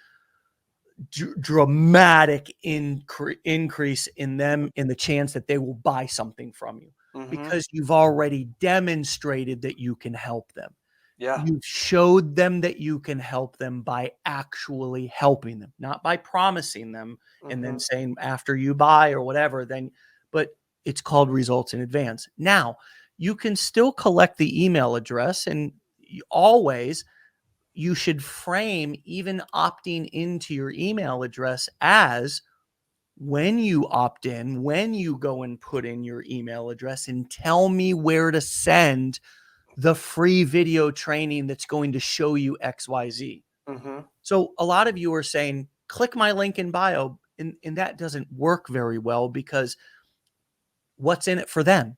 dramatic increase in them, in the chance that they will buy something from you, Mm-hmm. because you've already demonstrated that you can help them. Yeah. You've showed them that you can help them by actually helping them, not by promising them and Mm-hmm. then saying after you buy or whatever, then, but it's called results in advance. Now, you can still collect the email address, and always you should frame even opting into your email address as, when you opt in, when you go and put in your email address and tell me where to send the free video training that's going to show you XYZ. Mm-hmm. So a lot of you are saying, click my link in bio. And that doesn't work very well, because what's in it for them?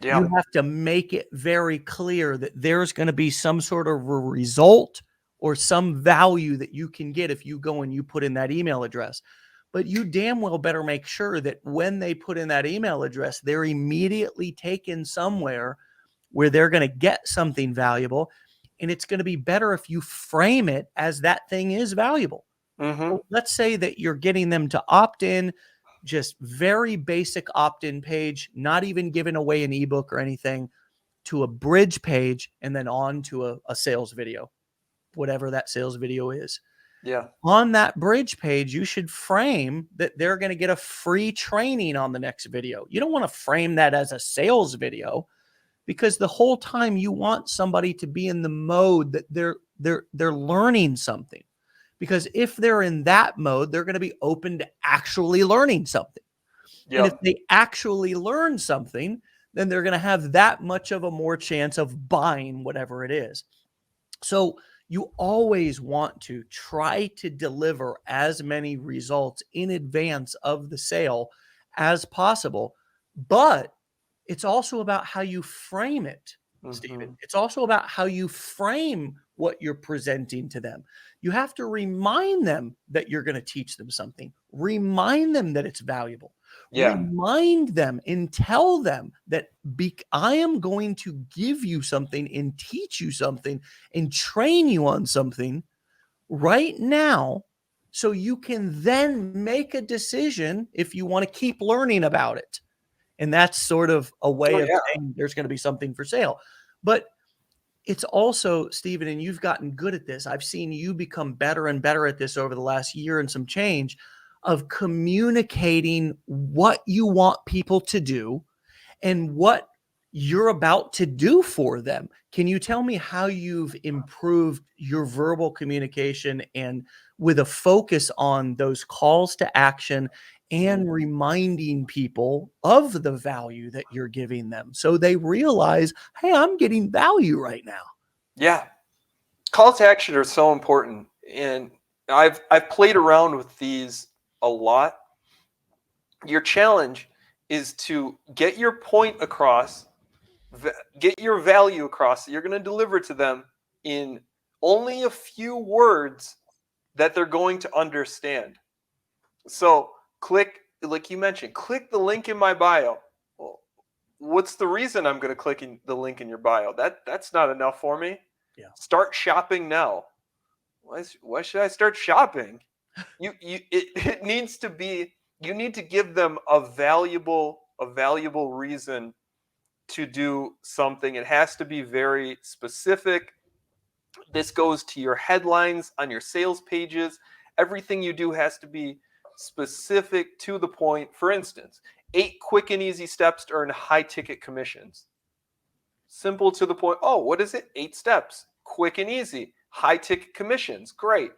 Yeah. You have to make it very clear that there's going to be some sort of a result or some value that you can get if you go and you put in that email address. But you damn well better make sure that when they put in that email address, they're immediately taken somewhere where they're going to get something valuable. And it's going to be better if you frame it as that thing is valuable. Mm-hmm. So let's say that you're getting them to opt in, just very basic opt-in page, not even giving away an ebook or anything, to a bridge page, and then on to a sales video, whatever that sales video is. Yeah. On that bridge page, you should frame that they're going to get a free training on the next video. You don't want to frame that as a sales video, because the whole time you want somebody to be in the mode that they're learning something. Because if they're in that mode, they're going to be open to actually learning something. And if Yep. they actually learn something, then they're going to have that much of a more chance of buying whatever it is. So you always want to try to deliver as many results in advance of the sale as possible. But it's also about how you frame it, Mm-hmm. Stephen. It's also about how you frame what you're presenting to them. You have to remind them that you're going to teach them something. Remind them that it's valuable. Yeah. Remind them and tell them that I am going to give you something and teach you something and train you on something right now, so you can then make a decision if you want to keep learning about it. And that's sort of a way Oh of yeah. saying there's going to be something for sale. But it's also, Stephen, and you've gotten good at this. I've seen you become better and better at this over the last year and some change, of communicating what you want people to do and what you're about to do for them. Can you tell me how you've improved your verbal communication, and with a focus on those calls to action and reminding people of the value that you're giving them, so they realize, hey, I'm getting value right now? Yeah. Calls to action are so important, and I've played around with these a lot. Your challenge is to get your point across, get your value across that you're going to deliver to them in only a few words that they're going to understand. So click, like you mentioned, click the link in my bio. Well, what's the reason I'm going to click the link in your bio? That's not enough for me. Yeah. Start shopping now. Why should I start shopping? It needs to be, you need to give them a valuable reason to do something. It has to be very specific. This goes to your headlines on your sales pages. Everything you do has to be specific, to the point. For instance, 8 quick and easy steps to earn high ticket commissions. Simple, to the point. Oh, what is it? 8 steps. Quick and easy. High ticket commissions. Great.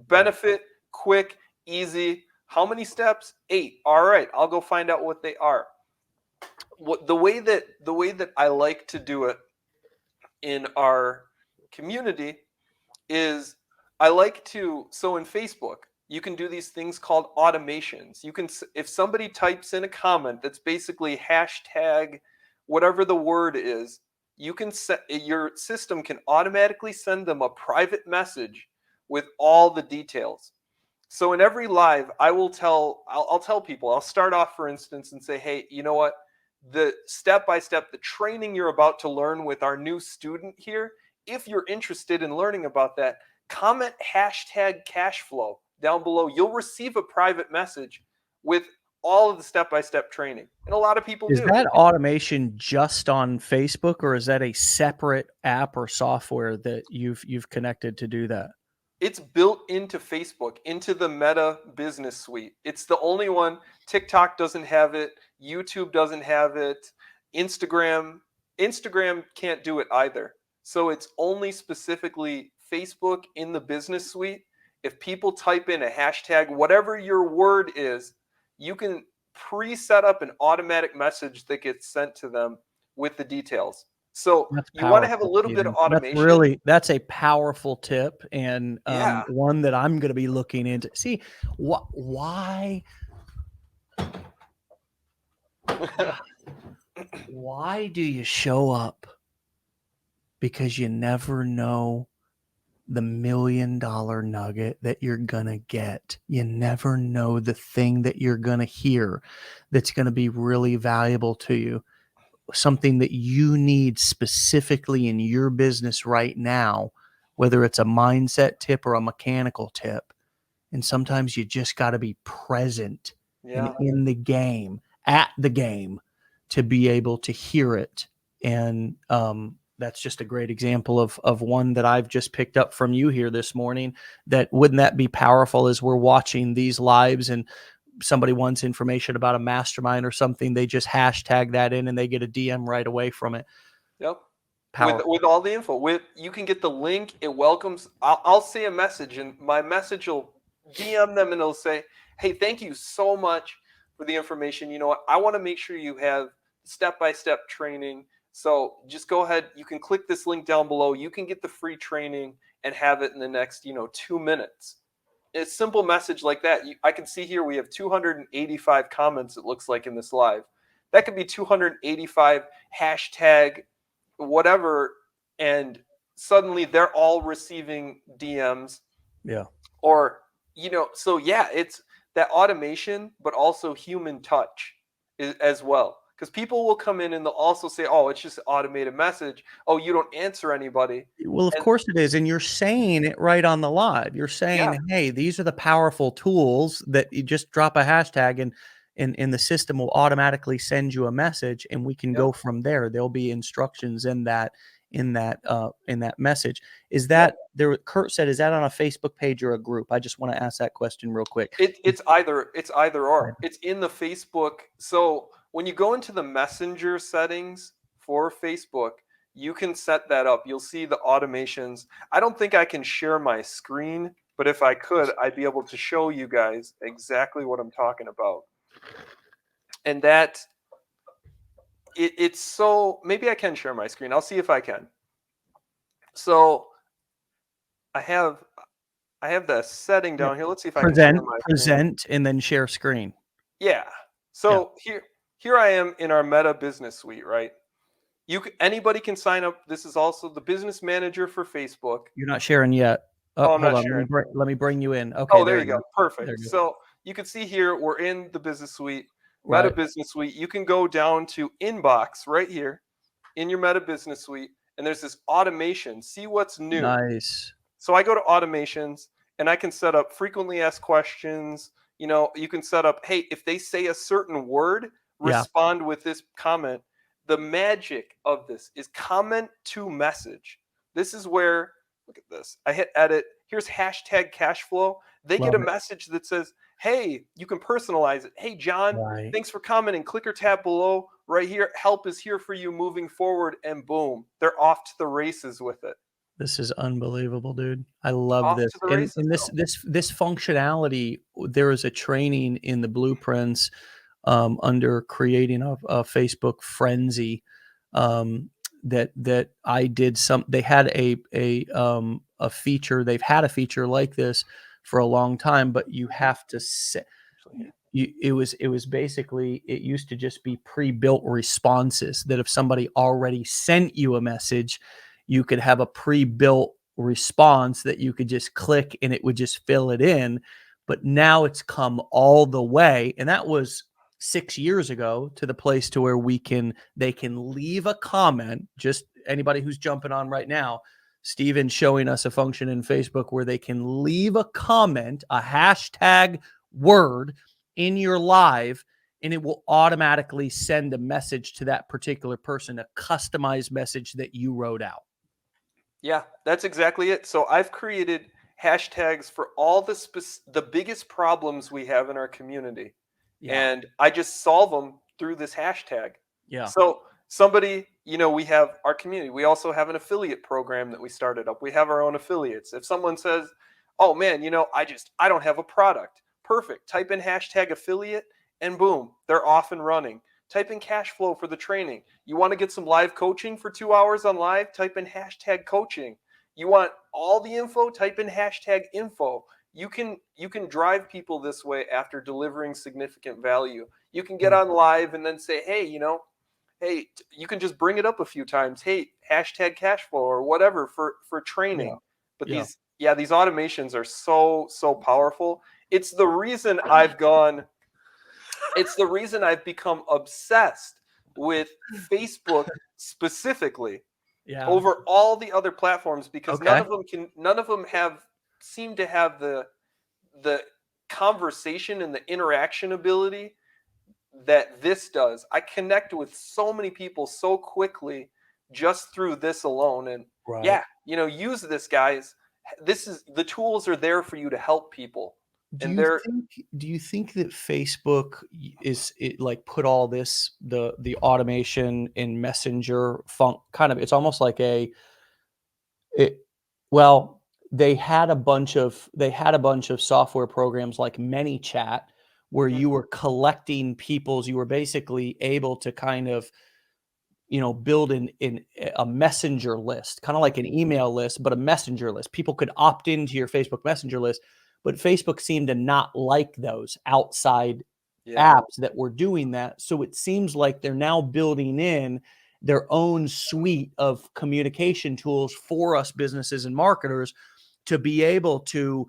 Benefit, quick, easy. How many steps? 8. All right, I'll go find out what they are. The way that I like to do it in our community is I like to, so in Facebook, you can do these things called automations. You can, if somebody types in a comment that's basically hashtag whatever the word is, you can set, your system can automatically send them a private message with all the details. So in every live, I'll tell people, I'll start off, for instance, and say, hey, you know what? The step by step, the training you're about to learn with our new student here, if you're interested in learning about that, comment hashtag cash flow down below. You'll receive a private message with all of the step by step training. And a lot of people Is do. that automation just on Facebook, or is that a separate app or software that you've connected to do that? It's built into Facebook, into the Meta Business Suite. It's the only one. TikTok doesn't have it. YouTube doesn't have it. Instagram can't do it either. So it's only specifically Facebook in the Business Suite. If people type in a hashtag, whatever your word is, you can pre-set up an automatic message that gets sent to them with the details. So That's you want to have a powerful, little bit of Steven. automation. That's a powerful tip, and Yeah. one that I'm going to be looking into. See, why why do you show up? Because you never know the $1 million nugget that you're going to get. You never know the thing that you're going to hear that's going to be really valuable to you. Something that you need specifically in your business right now, whether it's a mindset tip or a mechanical tip. And sometimes you just got to be present and in the game, at the game, to be able to hear it. And that's just a great example of one that I've just picked up from you here this morning. That wouldn't that be powerful as we're watching these lives and somebody wants information about a mastermind or something, they just hashtag that in and they get a DM right away from it. Yep. Powerful. With all the info, you can get the link. It welcomes. I'll say a message, and my message will DM them, and it'll say, "Hey, thank you so much for the information. You know what? I want to make sure you have step-by-step training. So just go ahead. You can click this link down below. You can get the free training and have it in the next 2 minutes." It's a simple message like that. I can see here we have 285 comments. It looks like in this live. That could be 285 hashtag whatever, and suddenly they're all receiving DMs. Yeah. Or, so yeah, it's that automation, but also human touch as well. Because people will come in and they'll also say, oh, it's just an automated message. Oh, you don't answer anybody. Well, of course it is. And you're saying it right on the live. You're saying, hey, these are the powerful tools that you just drop a hashtag and the system will automatically send you a message and we can go from there. There'll be instructions in that message. Is that there? Kurt said, is that on a Facebook page or a group? I just want to ask that question real quick. It's either or. It's in the Facebook. So when you go into the messenger settings for Facebook, you can set that up. You'll see the automations. I don't think I can share my screen, but if I could, I'd be able to show you guys exactly what I'm talking about. And that it's so, maybe I can share my screen. I'll see if I can. So I have the setting down here. Let's see if I can share my present and then share screen. Yeah. So here I am in our Meta Business Suite, right? Anybody can sign up. This is also the business manager for Facebook. You're not sharing yet. Oh, I'm not sharing. Let me bring you in. Okay. Oh, there you go. Perfect. So you can see here we're in the Business Suite, Meta Business Suite. You can go down to inbox right here in your Meta Business Suite, and there's this automation. See what's new. Nice. So I go to automations, and I can set up frequently asked questions. You can set up, hey, if they say a certain word, respond with this comment. The magic of this is comment to message. This is where, look at this. I hit edit. Here's hashtag cash flow. They get a message that says, hey, you can personalize it. Hey, John, thanks for commenting. Click or tap below right here. Help is here for you moving forward. And boom, they're off to the races with it. This is unbelievable, dude. I love this. And this functionality, there is a training in the blueprints under creating a Facebook frenzy that I did they had a a feature. They've had a feature like this for a long time, but you have to set. It was basically, it used to just be pre-built responses that if somebody already sent you a message, you could have a pre-built response that you could just click and it would just fill it in. But now it's come all the way, and that was 6 years ago, to the place to where they can leave a comment. Just anybody who's jumping on right now, Steven's showing us a function in Facebook where they can leave a comment, a hashtag word in your live, and it will automatically send a message to that particular person, a customized message that you wrote out. Yeah, that's exactly it. So I've created hashtags for all the biggest problems we have in our community. Yeah. And I just solve them through this hashtag. Yeah. So somebody, we have our community. We also have an affiliate program that we started up. We have our own affiliates. If someone says, "Oh man, I don't have a product." Perfect. Type in hashtag affiliate and boom, they're off and running. Type in cash flow for the training. You want to get some live coaching for 2 hours on live? Type in hashtag coaching. You want all the info? Type in hashtag info. You can drive people this way after delivering significant value. You can get on live and then say, hey, you can just bring it up a few times. Hey, hashtag cash flow or whatever for training. Yeah. But Yeah. these automations are so powerful. It's the reason I've become obsessed with Facebook specifically over all the other platforms, because none of them seem to have the conversation and the interaction ability that this does. I connect with so many people so quickly just through this alone. And use this, guys. The tools are there for you to help people. Do you think that Facebook like put all this, the automation in Messenger kind of, it's almost like well, they had a bunch of software programs like ManyChat where you were collecting you were basically able to kind of, build in a messenger list, kind of like an email list, but a messenger list. People could opt into your Facebook Messenger list, but Facebook seemed to not like those outside apps that were doing that. So it seems like they're now building in their own suite of communication tools for us businesses and marketers to be able to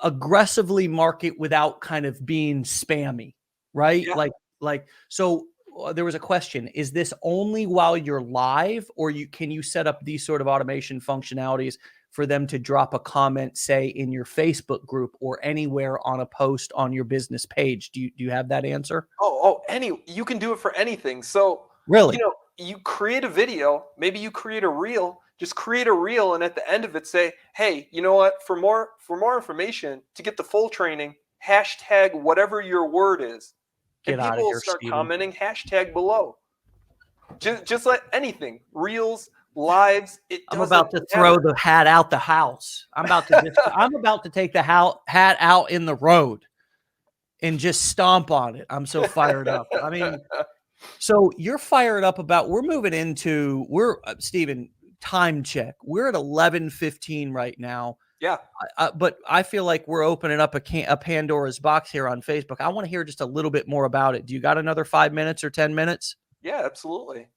aggressively market without kind of being spammy, right? Yeah. So there was a question: is this only while you're live, or can you set up these sort of automation functionalities for them to drop a comment, say in your Facebook group or anywhere on a post on your business page? Do you have that answer? You can do it for anything. So Really? you create a video, maybe you create a reel. Just create a reel, and at the end of it say, hey, you know what, for more information, to get the full training, hashtag whatever your word is. Get And out people of will here, start Steven. commenting hashtag below. Just like anything, reels, lives, I'm about to throw the hat out the house. I'm about to take the hat out in the road and just stomp on it. I'm so fired up. I mean, so you're fired up Steven, time check. We're at 11:15 right now. Yeah. But I feel like we're opening up a Pandora's box here on Facebook. I want to hear just a little bit more about it. Do you got another 5 minutes or 10 minutes? Yeah, absolutely.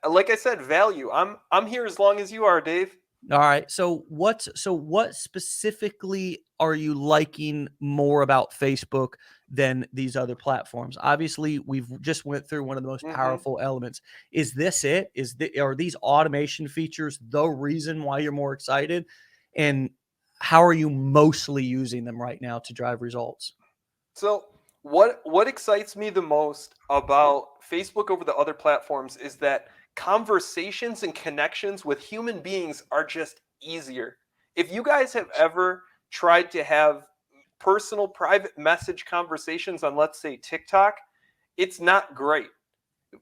Like I said, value. I'm here as long as you are, Dave. All right. So what specifically are you liking more about Facebook than these other platforms? Obviously, we've just went through one of the most powerful elements. Is this it? Are these automation features the reason why you're more excited? And how are you mostly using them right now to drive results? So what excites me the most about Facebook over the other platforms is that conversations and connections with human beings are just easier. If you guys have ever tried to have personal private message conversations on, let's say, TikTok, it's not great.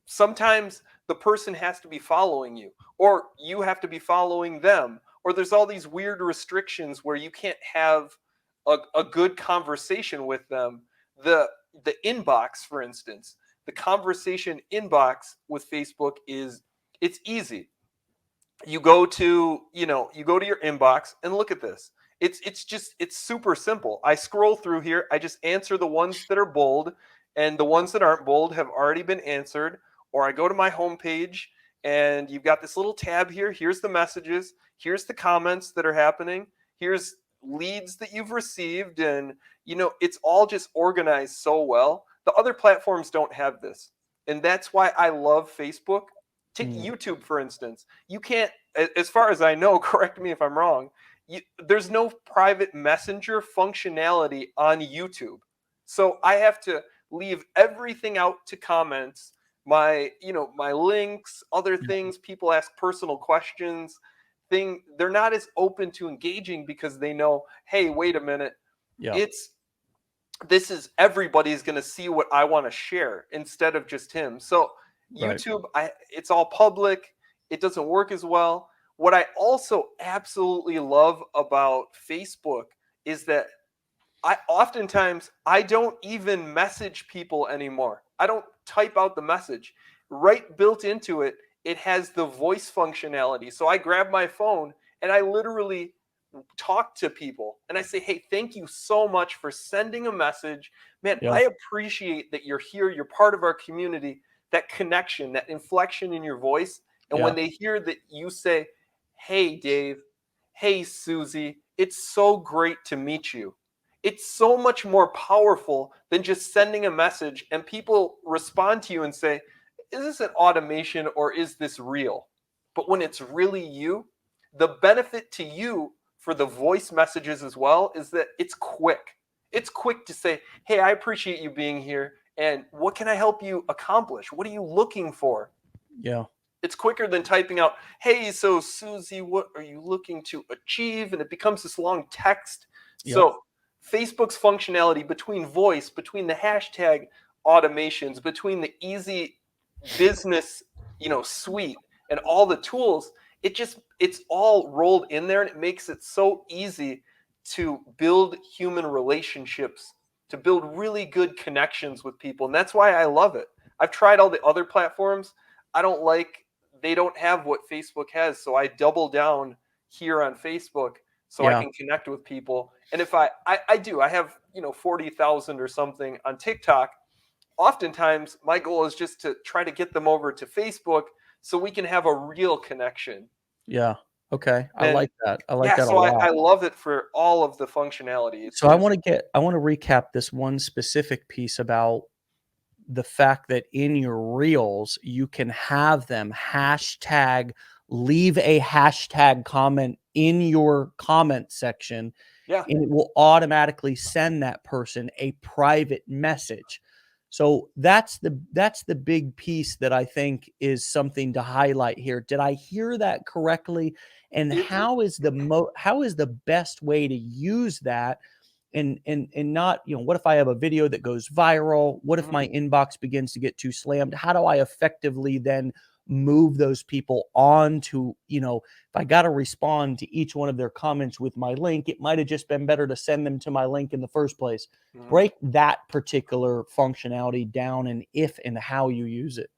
Sometimes the person has to be following you, or you have to be following them, or there's all these weird restrictions where you can't have a good conversation with them. The inbox, for instance, the conversation inbox with Facebook it's easy. you go to, you go to your inbox and look at this. It's super simple. I scroll through here, I just answer the ones that are bold, and the ones that aren't bold have already been answered. Or I go to my homepage, and you've got this little tab here. Here's the messages, here's the comments that are happening, here's leads that you've received, and it's all just organized so well. The other platforms don't have this, and that's why I love Facebook. Take YouTube, for instance. You can't, as far as I know, correct me if I'm wrong, there's no private messenger functionality on YouTube. So I have to leave everything out to comments, my links, other things, people ask personal questions. They're not as open to engaging because they know, hey, wait a minute, Yeah. this is everybody's going to see what I want to share instead of just him. So Right. YouTube, it's all public. It doesn't work as well. What I also absolutely love about Facebook is that oftentimes I don't even message people anymore. I don't type out the message. Right built into it, it has the voice functionality. So I grab my phone and I literally talk to people and I say, hey, thank you so much for sending a message. Man, Yeah. I appreciate that you're here. You're part of our community. That connection, that inflection in your voice. And when they hear that you say, hey, Dave, hey, Susie, it's so great to meet you. It's so much more powerful than just sending a message and people respond to you and say, is this an automation or is this real? But when it's really you, the benefit to you for the voice messages as well is that it's quick. It's quick to say, hey, I appreciate you being here. And what can I help you accomplish? What are you looking for? Yeah. It's quicker than typing out, hey, so Susie, what are you looking to achieve? And it becomes this long text. Yep. So Facebook's functionality between voice, between the hashtag automations, between the easy business, suite and all the tools, it's all rolled in there, and it makes it so easy to build human relationships, to build really good connections with people. And that's why I love it. I've tried all the other platforms. They don't have what Facebook has. So I double down here on Facebook so I can connect with people. And if I have, 40,000 or something on TikTok. Oftentimes my goal is just to try to get them over to Facebook so we can have a real connection. Yeah. Okay. I And like that. I like yeah, that a so I lot. love it for all of the functionality. It's So I just, want to recap this one specific piece about the fact that in your reels, you can have them leave a hashtag comment in your comment section, yeah, and it will automatically send that person a private message. So that's the big piece that I think is something to highlight here. Did I hear that correctly? And how is the best way to use that? And not, what if I have a video that goes viral? What if my inbox begins to get too slammed? How do I effectively then move those people on to, if I got to respond to each one of their comments with my link, it might have just been better to send them to my link in the first place. Break that particular functionality down and if and how you use it.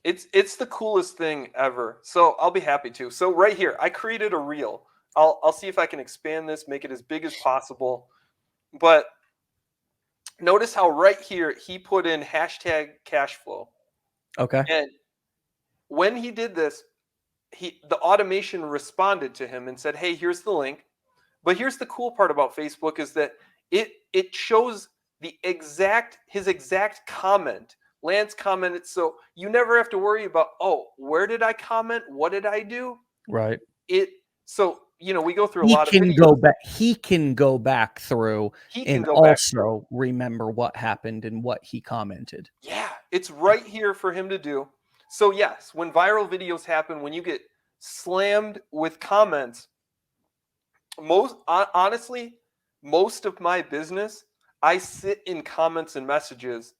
It's the coolest thing ever. So I'll be happy to. So right here, I created a reel. I'll see if I can expand this, make it as big as possible. But notice how right here he put in hashtag cash flow. Okay. And when he did this, the automation responded to him and said, hey, here's the link. But here's the cool part about Facebook is that it shows his exact comment. Lance commented, so you never have to worry about, oh, where did I comment? What did I do? Right. So we go through a He lot of can videos. go back. He can go back through He can and go back through. also remember what happened and what he commented. Yeah, it's right here for him to do. So yes, when viral videos happen, when you get slammed with comments, honestly, most of my business, I sit in comments and messages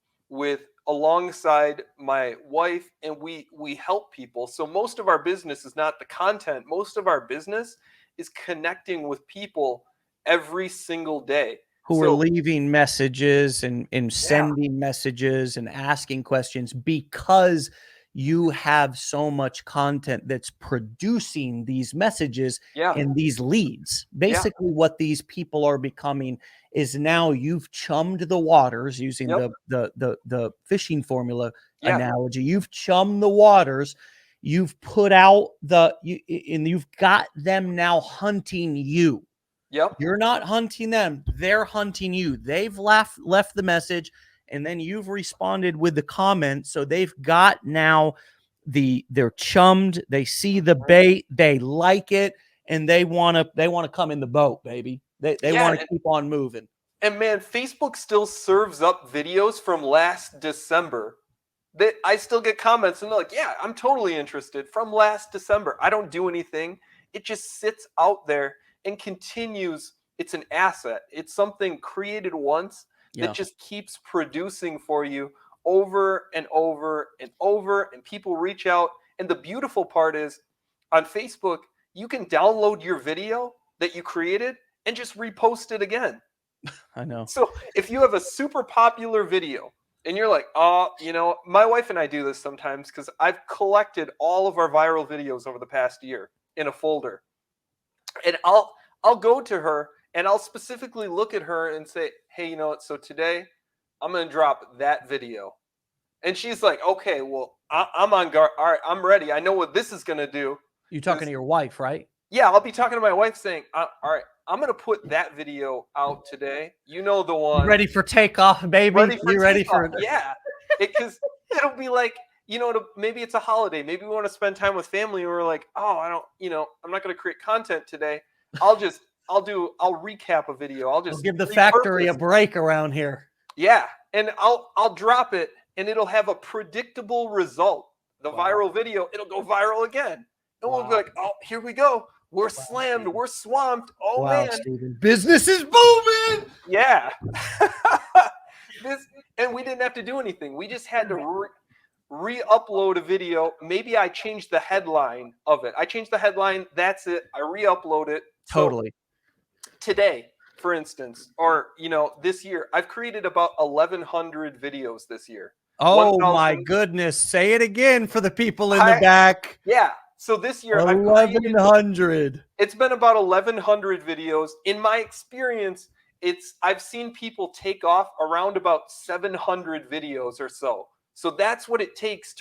alongside my wife, and we help people. So most of our business is not the content. Most of our business is connecting with people every single day Who are leaving messages and sending messages and asking questions because you have so much content that's producing these messages Yeah. and these leads. Basically, what these people are becoming is now you've chummed the waters, using Yep. the fishing formula Yeah. analogy. You've chummed the waters. You've put out and you've got them now hunting you. Yep. You're not hunting them. They're hunting you. They've left the message, and then you've responded with the comment. So they've got now they're chummed. They see the bait. They like it, and they want to come in the boat, baby. They Yeah, want to keep on moving. And man, Facebook still serves up videos from last December that I still get comments and they're like, yeah, I'm totally interested from last December. I don't do anything. It just sits out there and continues. It's an asset. It's something created once that just keeps producing for you over and over and over. And people reach out. And the beautiful part is on Facebook, you can download your video that you created and just repost it again. I know. So if you have a super popular video and you're like, oh, my wife and I do this sometimes because I've collected all of our viral videos over the past year in a folder. And I'll go to her and I'll specifically look at her and say, hey, you know what? So today I'm going to drop that video. And she's like, okay, well, I'm on guard. All right, I'm ready. I know what this is going to do. You're talking to your wife, right? Yeah, I'll be talking to my wife saying, all right, I'm going to put that video out today. You know the one. Ready for takeoff, baby? You ready for it? Yeah. Because it'll be like, maybe it's a holiday. Maybe we want to spend time with family and we're like, oh, I'm not going to create content today. I'll recap a video. I'll give the factory a break around here. Yeah. And I'll drop it and it'll have a predictable result. The viral video, it'll go viral again. And we'll be like, oh, here we go. We're slammed. We're swamped. Oh, man. Steven. Business is booming. Yeah. And we didn't have to do anything. We just had to re-upload a video. Maybe I changed the headline of it. I changed the headline. That's it. I re-upload it. Totally. So today, for instance, or, this year, I've created about 1,100 videos this year. Oh, my goodness. Say it again for the people in the back. Yeah. So this year, 1,100. It's been about 1,100 videos. In my experience, I've seen people take off around about 700 videos or so. So that's what it takes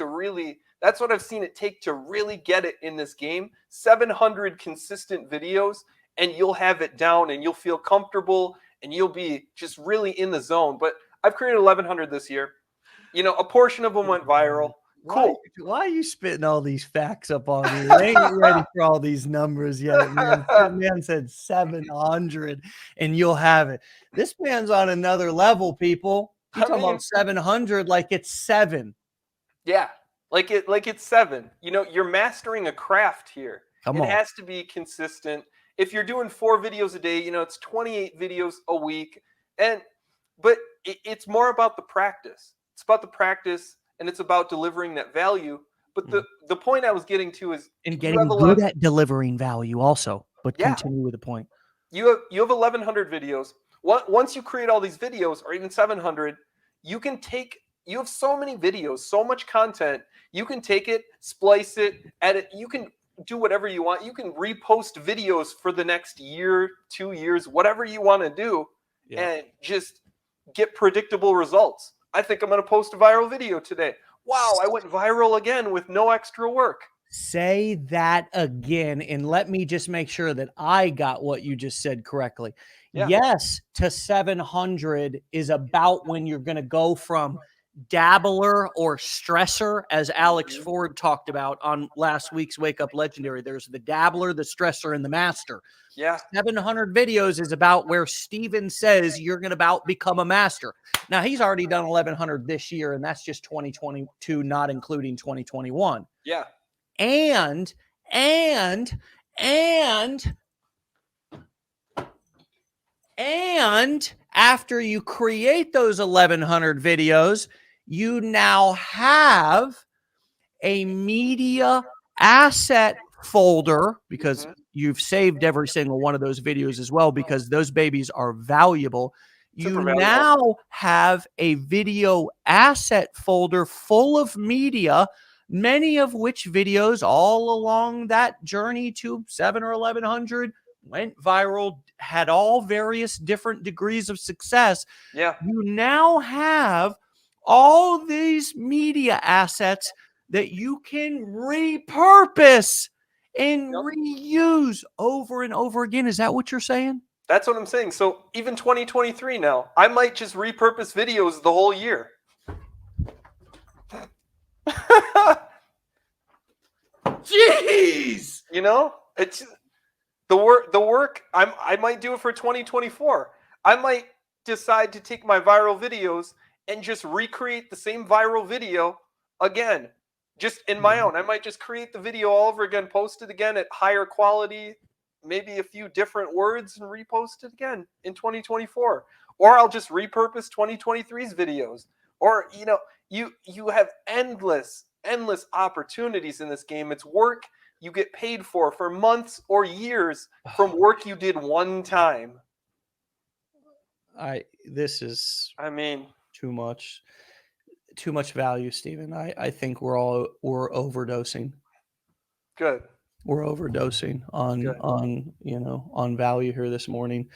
that's what I've seen it take to really get it in this game. 700 consistent videos, and you'll have it down and you'll feel comfortable and you'll be just really in the zone. But I've created 1,100 this year. A portion of them went viral. Cool. Why are you spitting all these facts up on me? I ain't ready for all these numbers yet, man. That man said 700 and you'll have it. This man's on another level, people. You're talking about 700 like it's 7. Yeah, like it's 7. You're mastering a craft here. It has to be consistent. If you're doing 4 videos a day, it's 28 videos a week. But it's more about the practice. It's about the practice. And it's about delivering that value. But the point I was getting to is getting good at delivering value also. But continue with the point. You have 1,100 videos. Once you create all these videos, or even 700, you have so many videos, so much content. You can take it, splice it, edit. You can do whatever you want. You can repost videos for the next year, 2 years, whatever you want to do, and just get predictable results. I think I'm going to post a viral video today. Wow, I went viral again with no extra work. Say that again, and let me just make sure that I got what you just said correctly. Yeah. Yes to 700 is about when you're going to go from dabbler or stressor, as Alex Ford talked about on last week's Wake Up Legendary. There's the dabbler, the stressor, and the master. Yeah. 700 videos is about where Steven says you're going to become a master. Now, he's already done 1,100 this year, and that's just 2022, not including 2021. Yeah. And after you create those 1,100 videos, you now have a media asset folder, because you've saved every single one of those videos as well, because those babies are valuable. You now have a video asset folder full of media many of which videos all along that journey to 7 or 1100 went viral, had all various different degrees of success. Yeah. You now have all these media assets that you can repurpose and reuse over and over again. Is that what you're saying? That's what I'm saying. So even 2023 now, I might just repurpose videos the whole year. Jeez! You know, it's the work. I might do it for 2024. I might decide to take my viral videos and just recreate the same viral video again, just in my own. I might just create the video all over again, post it again at higher quality, maybe a few different words, and repost it again in 2024. Or I'll just repurpose 2023's videos. Or you have endless opportunities in this game. It's work you get paid for months or years from work you did one time. This is I mean, too much value, Stephen. I think we're overdosing. Good. We're overdosing on value here this morning.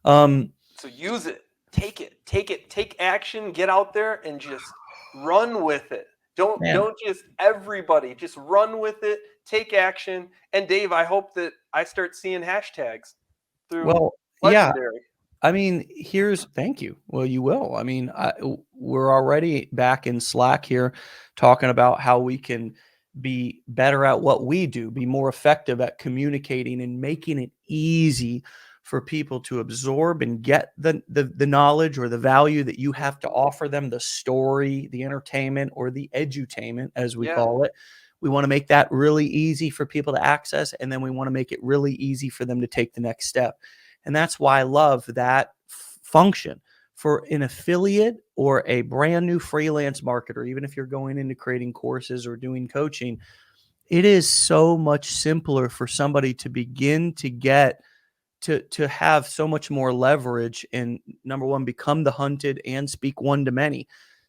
So use it. Take action, get out there and just run with it. Don't just everybody, just run with it, take action. And Dave, I hope that I start seeing hashtags through Legendary. Yeah. I mean, thank you. Well, you will. I mean, we're already back in Slack here talking about how we can be better at what we do, be more effective at communicating and making it easy for people to absorb and get the knowledge or the value that you have to offer them, the story, the entertainment, or the edutainment, as we call it. We want to make that really easy for people to access, and then we want to make it really easy for them to take the next step. And that's why I love that function for an affiliate or a brand new freelance marketer. Even if you're going into creating courses or doing coaching, it is so much simpler for somebody to begin to get to have so much more leverage and, number one, become the hunted and speak one to many.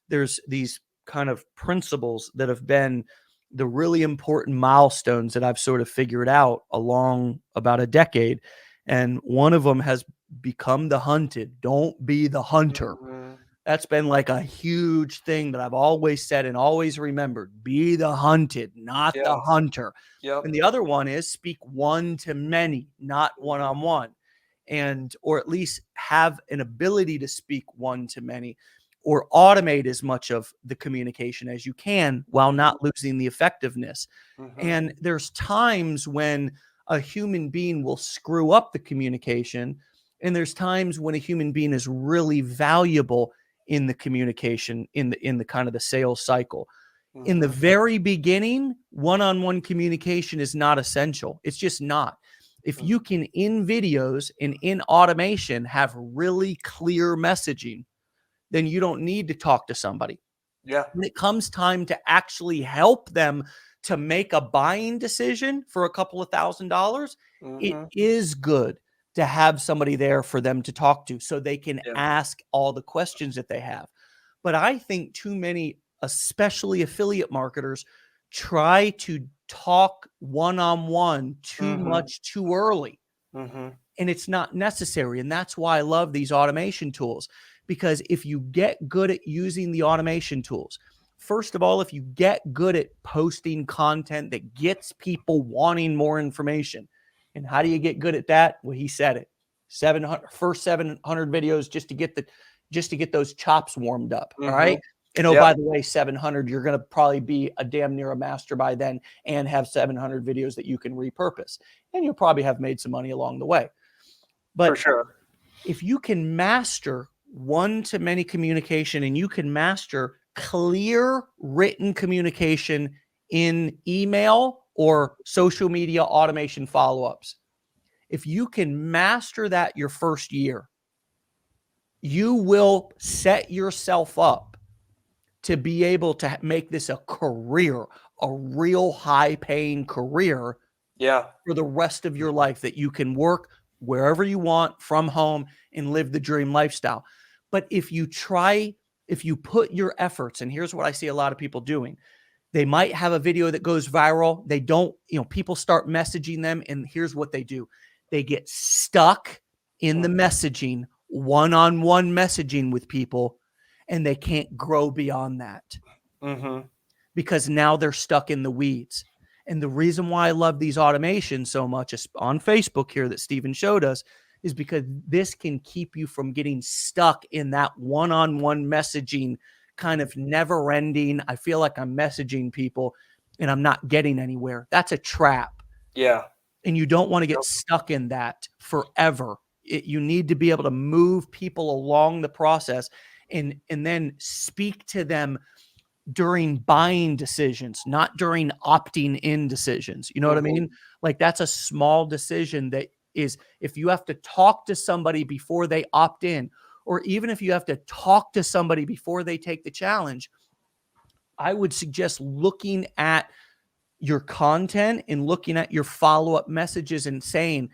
There's these kind of principles that have been the really important milestones that I've sort of figured out along about a decade. And one of them has become the hunted. Don't be the hunter. Mm-hmm. That's been like a huge thing that I've always said and always remembered. Be the hunted, not the hunter. Yep. And the other one is speak one to many, not one-on-one. Or at least have an ability to speak one to many, or automate as much of the communication as you can while not losing the effectiveness. Mm-hmm. And there's times when a human being will screw up the communication, and there's times when a human being is really valuable in the communication, in the kind of the sales cycle. Mm-hmm. In the very beginning, one-on-one communication is not essential. It's just not. If you can, in videos and in automation, have really clear messaging, then you don't need to talk to somebody. Yeah. When it comes time to actually help them to make a buying decision for a couple of $1,000s, it is good to have somebody there for them to talk to so they can ask all the questions that they have. But I think too many, especially affiliate marketers, try to talk one-on-one too much too early. And it's not necessary. And that's why I love these automation tools, because if you get good at using the automation tools, first of all, if you get good at posting content that gets people wanting more information, and how do you get good at that? Well, he said it. 700 videos just to get those chops warmed up. All right. And by the way, 700, you're going to probably be a damn near a master by then and have 700 videos that you can repurpose. And you'll probably have made some money along the way. But for sure, if you can master one-to-many communication and you can master clear written communication in email or social media automation follow-ups, if you can master that your first year, you will set yourself up to be able to make this a career, a real high-paying career for the rest of your life, that you can work wherever you want from home and live the dream lifestyle. But if you put your efforts, and here's what I see a lot of people doing, They might have a video that goes viral. They don't, people start messaging them, and here's what they do. They get stuck in the messaging, one-on-one messaging with people, and they can't grow beyond that because now they're stuck in the weeds. And the reason why I love these automations so much on Facebook here that Steven showed us is because this can keep you from getting stuck in that one-on-one messaging kind of never ending. I feel like I'm messaging people and I'm not getting anywhere. That's a trap. Yeah. And you don't want to get stuck in that forever. You need to be able to move people along the process and then speak to them during buying decisions, not during opting in decisions. You know what I mean? Like that's a small decision that is, if you have to talk to somebody before they opt in, or even if you have to talk to somebody before they take the challenge, I would suggest looking at your content and looking at your follow-up messages and saying,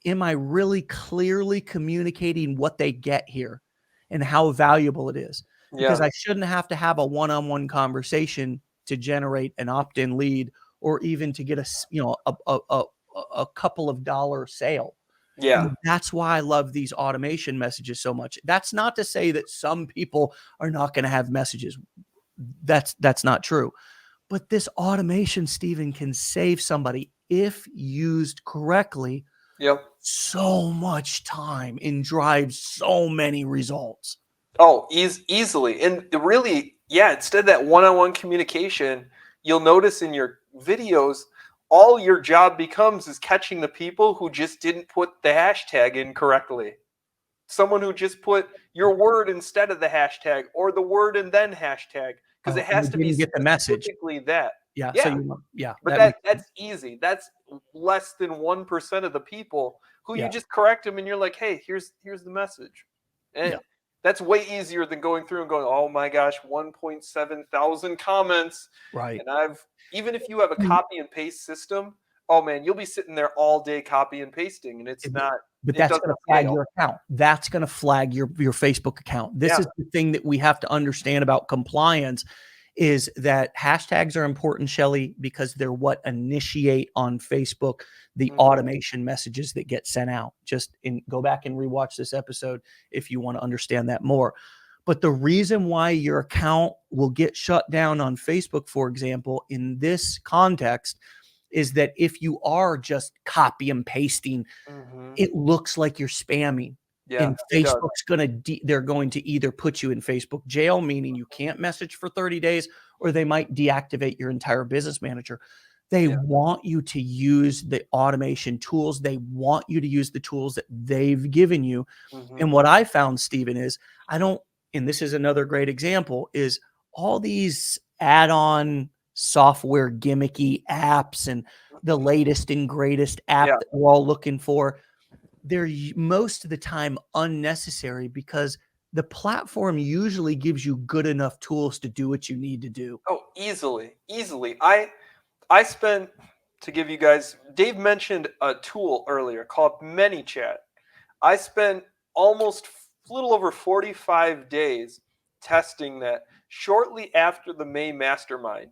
am I really clearly communicating what they get here and how valuable it is? Because I shouldn't have to have a one-on-one conversation to generate an opt-in lead or even to get a couple of dollar sale. Yeah. And that's why I love these automation messages so much. That's not to say that some people are not going to have messages. That's not true. But this automation, Steven, can save somebody, if used correctly, so much time and drive so many results. Oh, easily. And really, instead of that one-on-one communication, you'll notice in your videos, all your job becomes is catching the people who just didn't put the hashtag in correctly. Someone who just put your word instead of the hashtag or the word and then hashtag, because it has to be get the message. that. Yeah. But that's easy. That's less than 1% of the people who you just correct them and you're like, hey, here's the message. And that's way easier than going through and going, oh my gosh, 1.7 thousand comments. Right. And even if you have a copy and paste system, oh man, you'll be sitting there all day copy and pasting, and it's not. But that's going to flag your account. That's going to flag your Facebook account. This is the thing that we have to understand about compliance, is that hashtags are important, Shelly, because they're what initiate on Facebook the automation messages that get sent out. Go back and rewatch this episode if you want to understand that more. But the reason why your account will get shut down on Facebook, for example, in this context, is that if you are just copy and pasting, it looks like you're spamming. And Facebook's they're going to either put you in Facebook jail, meaning you can't message for 30 days, or they might deactivate your entire business manager. They want you to use the automation tools. They want you to use the tools that they've given you. And what I found, Steven, is and this is another great example, is all these add-on software gimmicky apps and the latest and greatest app that we're all looking for. They're most of the time unnecessary because the platform usually gives you good enough tools to do what you need to do. Oh, easily. I spent, to give you guys, Dave mentioned a tool earlier called ManyChat. I spent almost a little over 45 days testing that. Shortly after the May Mastermind,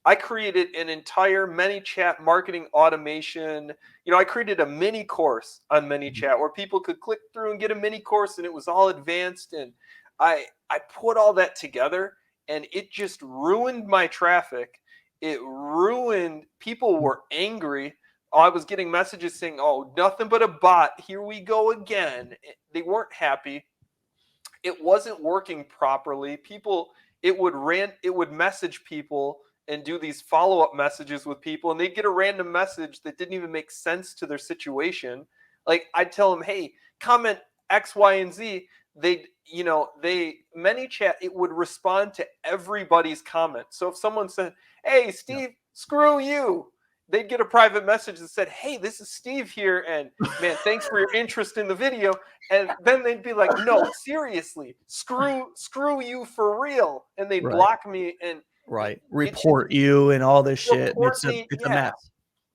I created an entire ManyChat marketing automation. I created a mini course on ManyChat where people could click through and get a mini course, and it was all advanced. And I put all that together, and it just ruined my traffic. It ruined, people were angry. I was getting messages saying, oh, nothing but a bot. Here we go again. They weren't happy. It wasn't working properly. It would message people and do these follow-up messages with people, and they'd get a random message that didn't even make sense to their situation. Like, I'd tell them, hey, comment X, Y, and Z. ManyChat, it would respond to everybody's comment. So if someone said, hey, Steve, screw you, they'd get a private message that said, hey, this is Steve here, and man, thanks for your interest in the video. And then they'd be like, no, seriously, screw you for real. And they'd block me and report you and all this shit. It's a mess.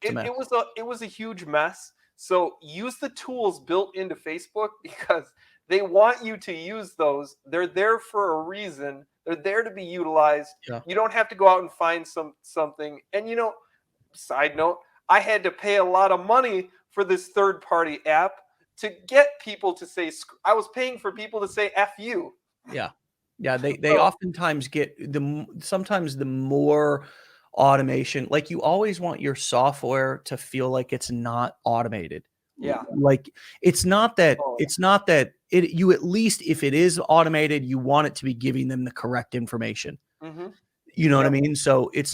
It was a huge mess. So use the tools built into Facebook, because They want you to use those. They're there for a reason. They're there to be utilized. Yeah. You don't have to go out and find something. And side note, I had to pay a lot of money for this third-party app to get people to say, I was paying for people to say F you. Yeah. Yeah. They So, oftentimes get sometimes the more automation, like you always want your software to feel like it's not automated. yeah. Like it's not that Oh, you, at least if it is automated, you want it to be giving them the correct information. yeah. Mm-hmm. You know what I Yep. mean? So it's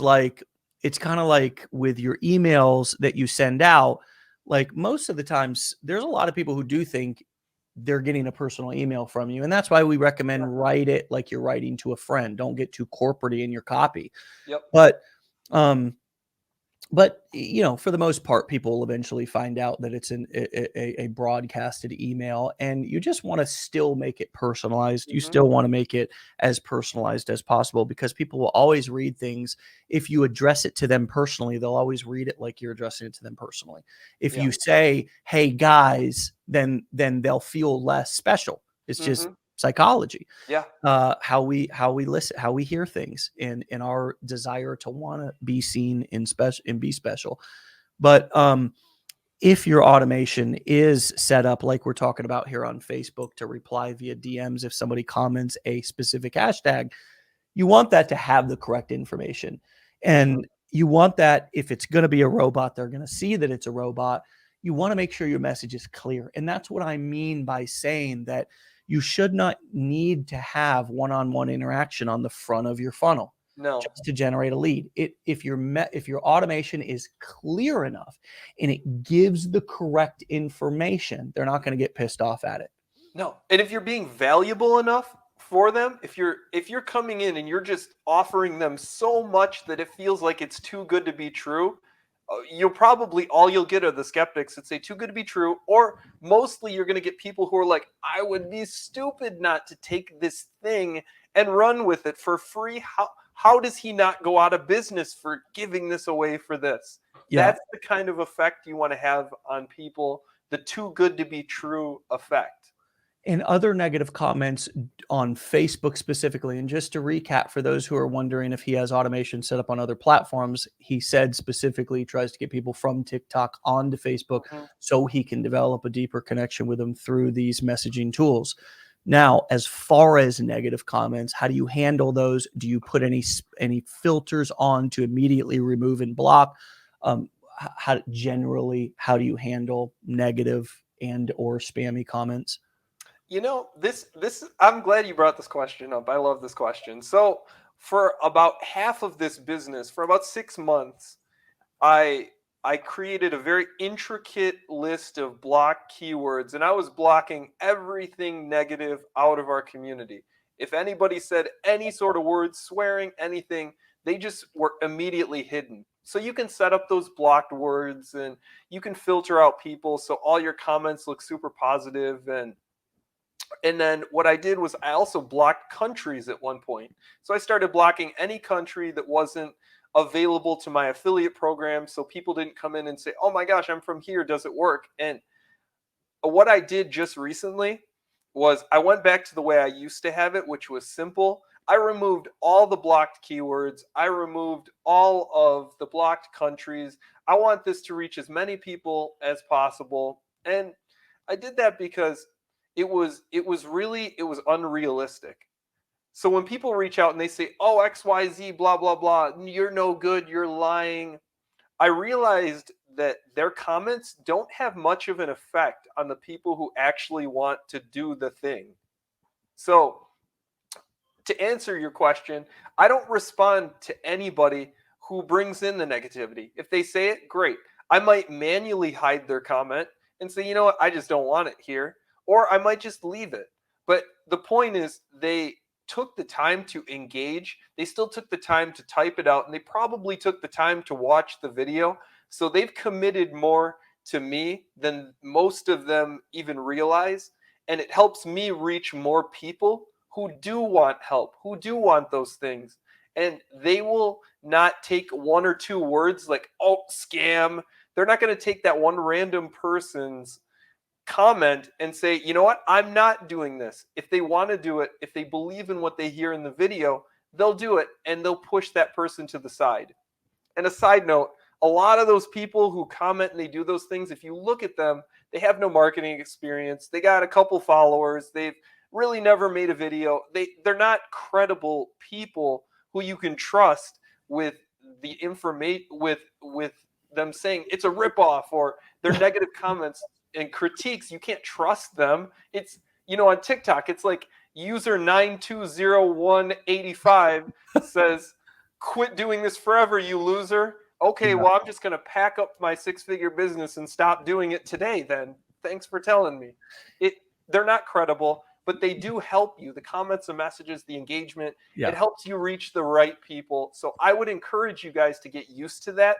kind of like with your emails that you send out, like most of the times there's a lot of people who do think they're getting a personal email from you. And that's why we recommend write it like you're writing to a friend. Don't get too corporate in your copy. Yep. But for the most part, people will eventually find out that it's a broadcasted email, and you just want to still make it personalized. You Mm-hmm. still want to make it as personalized as possible, because people will always read things. If you address it to them personally, they'll always read it like you're addressing it to them personally. If Yeah. you say, "Hey guys," then they'll feel less special. It's just Mm-hmm. psychology. Yeah. How we listen, how we hear things, in our desire to want to be seen and be special. But if your automation is set up like we're talking about here on Facebook, to reply via DMs if somebody comments a specific hashtag, you want that to have the correct information. And you want that, if it's going to be a robot, they're going to see that it's a robot. You want to make sure your message is clear. And that's what I mean by saying that you should not need to have one-on-one interaction on the front of your funnel No. just to generate a lead. If your automation is clear enough and it gives the correct information, they're not going to get pissed off at it. No. And if you're being valuable enough for them, if you're coming in and you're just offering them so much that it feels like it's too good to be true, all you'll get are the skeptics that say too good to be true, or mostly you're going to get people who are like, I would be stupid not to take this thing and run with it for free. How does he not go out of business for giving this away for this? Yeah. That's the kind of effect you want to have on people, the too good to be true effect. And other negative comments on Facebook specifically. And just to recap, for those who are wondering if he has automation set up on other platforms, he said specifically he tries to get people from TikTok onto Facebook so he can develop a deeper connection with them through these messaging tools. Now, as far as negative comments, how do you handle those? Do you put any filters on to immediately remove and block? How do you handle negative and or spammy comments? This I'm glad you brought this question up. I love this question. So, for about half of this business, for about 6 months, I created a very intricate list of block keywords, and I was blocking everything negative out of our community. If anybody said any sort of words, swearing, anything, they just were immediately hidden. So you can set up those blocked words, and you can filter out people so all your comments look super positive. And then what I did was I also blocked countries at one point. So I started blocking any country that wasn't available to my affiliate program, so people didn't come in and say, oh my gosh, I'm from here, does it work? And what I did just recently was I went back to the way I used to have it, which was simple. I removed all the blocked keywords. I removed all of the blocked countries. I want this to reach as many people as possible. And I did that because it was unrealistic. So when people reach out and they say, "Oh, XYZ, blah blah blah, you're no good, you're lying," I realized that their comments don't have much of an effect on the people who actually want to do the thing. So, to answer your question, I don't respond to anybody who brings in the negativity. If they say it, great. I might manually hide their comment and say, you know what, I just don't want it here. Or I might just leave it. But the point is, they took the time to engage. They still took the time to type it out, and they probably took the time to watch the video. So they've committed more to me than most of them even realize. And it helps me reach more people who do want help, who do want those things. And they will not take one or two words like, oh, scam. They're not going to take that one random person's comment and say, you know what, I'm not doing this. If they want to do it, if they believe in what they hear in the video, they'll do it, and they'll push that person to the side. And a side note, a lot of those people who comment and they do those things, if you look at them, they have no marketing experience. They got a couple followers. They've really never made a video. They're not credible people who you can trust with the information, with them saying it's a ripoff, or their negative comments and critiques. You can't trust them. It's, on TikTok, it's like user 920185 says, "Quit doing this forever, you loser." Okay, well, I'm just going to pack up my 6-figure business and stop doing it today then. Thanks for telling me. They're not credible, but they do help you. The comments, the messages, the engagement, it helps you reach the right people. So I would encourage you guys to get used to that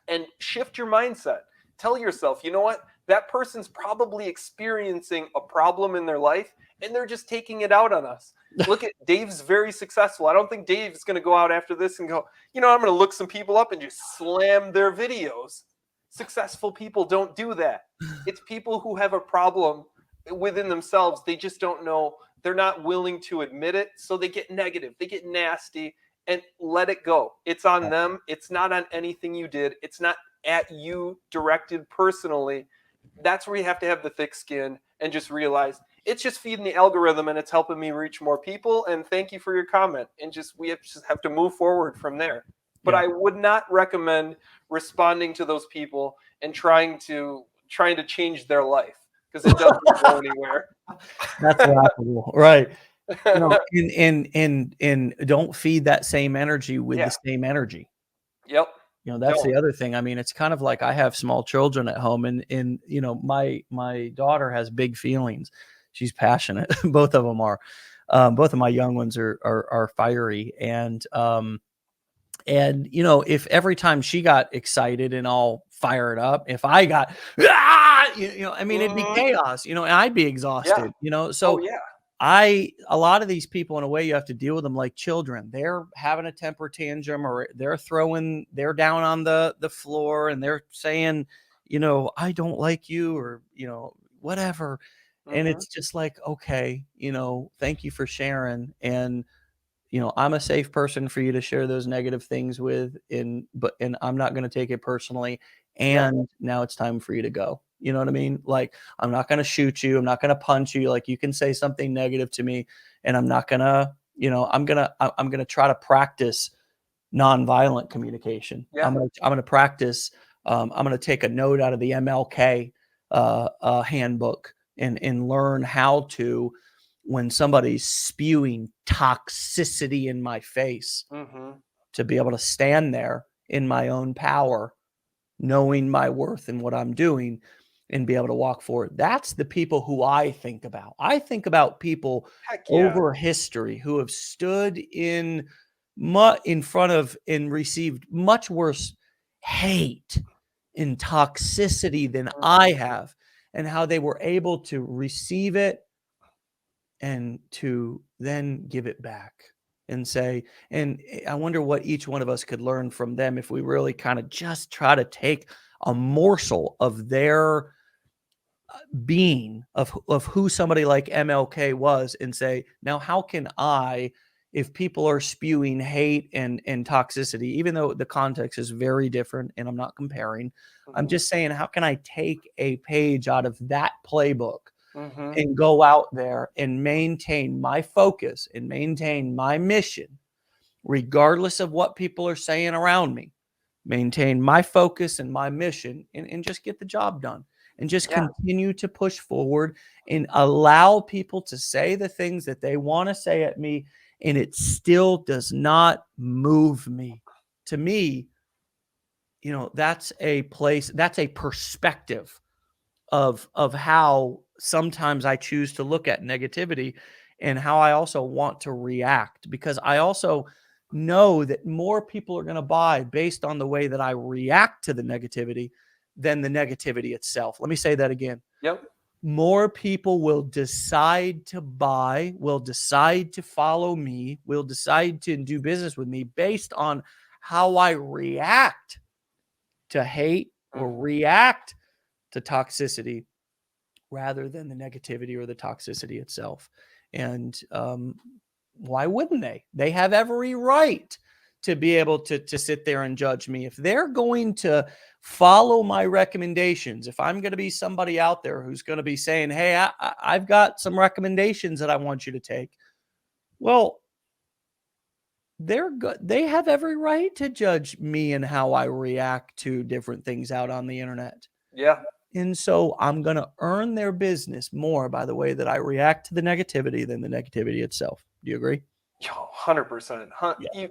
and shift your mindset. Tell yourself, you know what? That person's probably experiencing a problem in their life, and they're just taking it out on us. Look at Dave's very successful. I don't think Dave's going to go out after this and go, I'm going to look some people up and just slam their videos. Successful people don't do that. It's people who have a problem within themselves. They just don't know. They're not willing to admit it. So they get negative. They get nasty, and let it go. It's on them. It's not on anything you did. It's not at you directed personally. That's where you have to have the thick skin and just realize it's just feeding the algorithm, and it's helping me reach more people. And thank you for your comment. And we have to move forward from there. But I would not recommend responding to those people and trying to change their life, because it doesn't go anywhere. That's laughable, right? And don't feed that same energy with the same energy. Yep. That's the other thing. I mean, it's kind of like I have small children at home, and my daughter has big feelings. She's passionate. Both of them are. Both of my young ones are fiery, and if every time she got excited and all fired up, if I got it'd be chaos. And I'd be exhausted. So a lot of these people, in a way, you have to deal with them like children. They're having a temper tantrum, or they're down on the floor, and they're saying, I don't like you, or, whatever. And it's just like, okay, thank you for sharing. And, I'm a safe person for you to share those negative things with, and I'm not going to take it personally. And now it's time for you to go. You know what I mean? Like, I'm not going to shoot you. I'm not going to punch you. Like, you can say something negative to me, and I'm not going to, I'm going to try to practice nonviolent communication. I'm going to practice. I'm going to take a note out of the MLK handbook and learn how to, when somebody's spewing toxicity in my face, to be able to stand there in my own power, knowing my worth and what I'm doing, and be able to walk forward. That's the people who I think about. I think about people over history who have stood in front of and received much worse hate and toxicity than I have, and how they were able to receive it and to then give it back and say, and I wonder what each one of us could learn from them if we really kind of just try to take a morsel of their being, of who somebody like MLK was, and say, now how can I, if people are spewing hate and toxicity, even though the context is very different and I'm not comparing, I'm just saying, how can I take a page out of that playbook and go out there and maintain my focus and maintain my mission, regardless of what people are saying around me, maintain my focus and my mission, and just get the job done, and just continue to push forward and allow people to say the things that they want to say at me, and it still does not move me. To me, that's a place, that's a perspective of how sometimes I choose to look at negativity, and how I also want to react, because I also know that more people are going to buy based on the way that I react to the negativity than the negativity itself. Let me say that again. More people will decide to buy, will decide to follow me, will decide to do business with me based on how I react to hate or react to toxicity, rather than the negativity or the toxicity itself. And why wouldn't they? They have every right to be able to sit there and judge me. If they're going to follow my recommendations, if I'm going to be somebody out there who's going to be saying, hey, I've got some recommendations that I want you to take, well, they're good. They have every right to judge me and how I react to different things out on the internet. Yeah. And so I'm going to earn their business more by the way that I react to the negativity than the negativity itself. Do you agree? 100%. Yeah.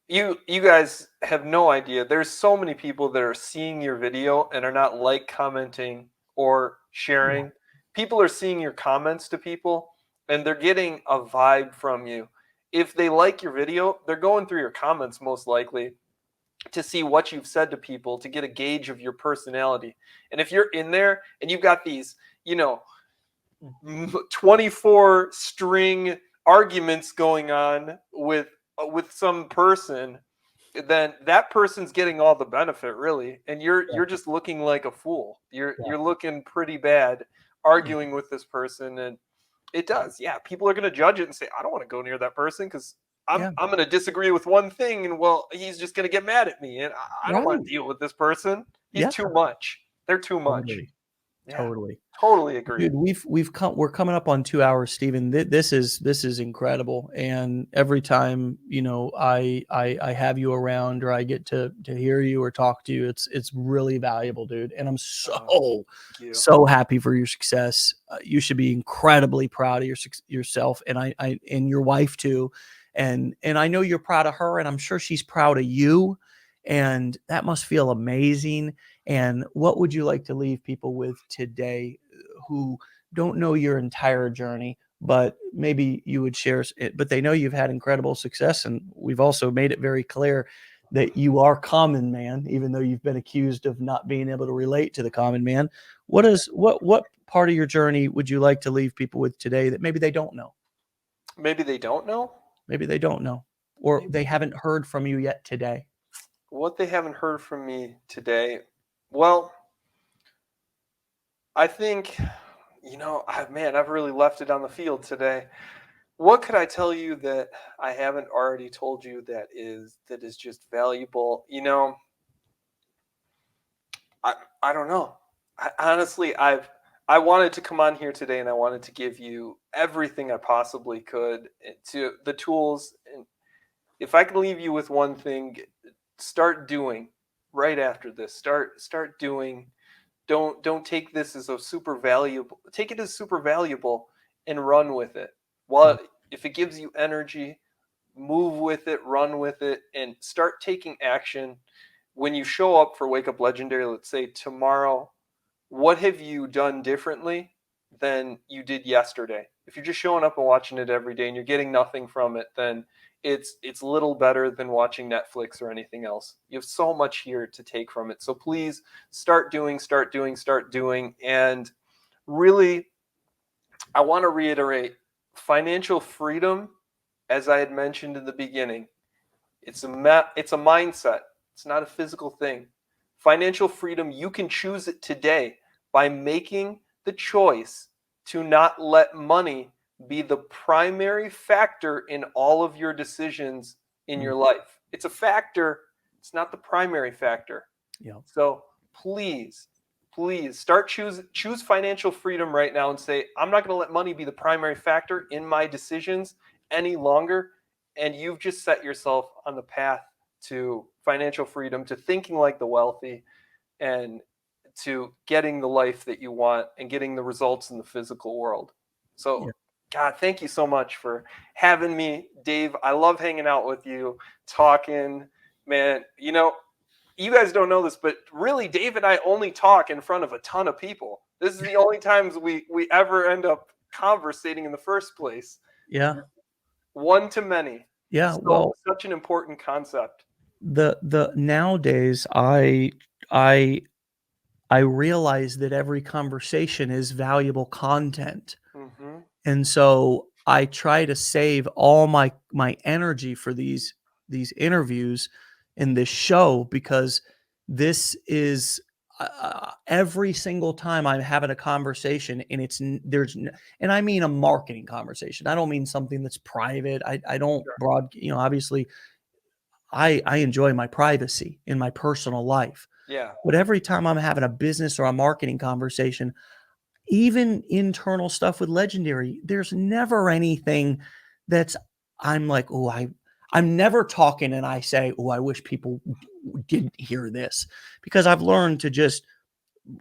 You guys have no idea. There's so many people that are seeing your video and are not commenting or sharing. Yeah. People are seeing your comments to people and they're getting a vibe from you. If they like your video, they're going through your comments most likely to see what you've said to people, to get a gauge of your personality. And if you're in there and you've got these, 24 string arguments going on with some person, then that person's getting all the benefit, really, and you're just looking like a fool. You're looking pretty bad arguing with this person, and it does. Yeah, people are going to judge it and say, I don't want to go near that person because I'm going to disagree with one thing, and well, he's just going to get mad at me, and I don't want to deal with this person. He's too much. They're too much. Totally agree. Dude, we're coming up on 2 hours, Stephen. This is incredible. And every time, I have you around or I get to hear you or talk to you, it's really valuable, dude. And I'm so happy for your success. You should be incredibly proud of yourself and I and your wife too. And I know you're proud of her and I'm sure she's proud of you. And that must feel amazing. And what would you like to leave people with today who don't know your entire journey, but maybe you would share it, but they know you've had incredible success. And we've also made it very clear that you are common man, even though you've been accused of not being able to relate to the common man. What part of your journey would you like to leave people with today that maybe they don't know? Maybe they don't know? Maybe they don't know, or they haven't heard from you yet today. What they haven't heard from me today. Well, I think, I've really left it on the field today. What could I tell you that I haven't already told you that is just valuable? I don't know. Honestly, I wanted to come on here today and I wanted to give you everything I possibly could to the tools. And if I can leave you with one thing, start doing right after this. Start doing. Don't take this as a super valuable. Take it as super valuable and run with it. Well, if it gives you energy, move with it, run with it, and start taking action. When you show up for Wake Up Legendary, let's say tomorrow, what have you done differently than you did yesterday? If you're just showing up and watching it every day and you're getting nothing from it, then it's little better than watching Netflix or anything else. You have so much here to take from it. So please start doing. And really, I want to reiterate, financial freedom, as I had mentioned in the beginning, it's a mindset. It's not a physical thing. Financial freedom, you can choose it today by making the choice to not let money be the primary factor in all of your decisions in your life. It's a factor. It's not the primary factor. Yeah. So please start choose financial freedom right now and say, I'm not going to let money be the primary factor in my decisions any longer. And you've just set yourself on the path to financial freedom, to thinking like the wealthy, and to getting the life that you want and getting the results in the physical world. So, God, thank you so much for having me, Dave. I love hanging out with you, talking, man. You guys don't know this, but really, Dave and I only talk in front of a ton of people. This is the only times we ever end up conversating in the first place. Yeah. One to many. Yeah. So, well, such an important concept. The nowadays I realize that every conversation is valuable content. Mm-hmm. And so I try to save all my energy for these interviews in this show, because this is, every single time I'm having a conversation and and I mean a marketing conversation. I don't mean something that's private. I don't Sure. obviously I enjoy my privacy in my personal life. Yeah. But every time I'm having a business or a marketing conversation, even internal stuff with Legendary, there's never anything that's I'm like, oh, I'm never talking and I say, oh, I wish people didn't hear this, because I've learned to just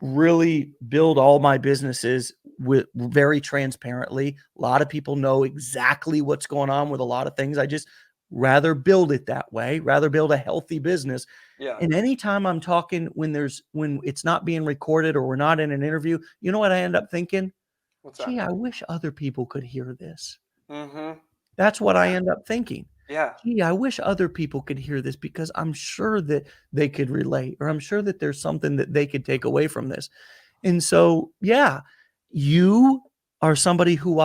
really build all my businesses with very transparently. A lot of people know exactly what's going on with a lot of things. I just rather build it that way, rather build a healthy business. Yeah. And anytime I'm talking when it's not being recorded or we're not in an interview, you know what I end up thinking? What's that? Gee, I wish other people could hear this. Mm-hmm. That's what I Yeah. end up thinking. Yeah. Gee, I wish other people could hear this, because I'm sure that they could relate, or I'm sure that there's something that they could take away from this. And so, yeah, you are somebody who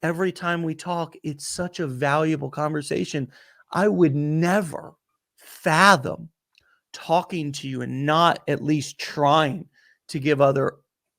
every time we talk, it's such a valuable conversation. I would never fathom talking to you and not at least trying to give other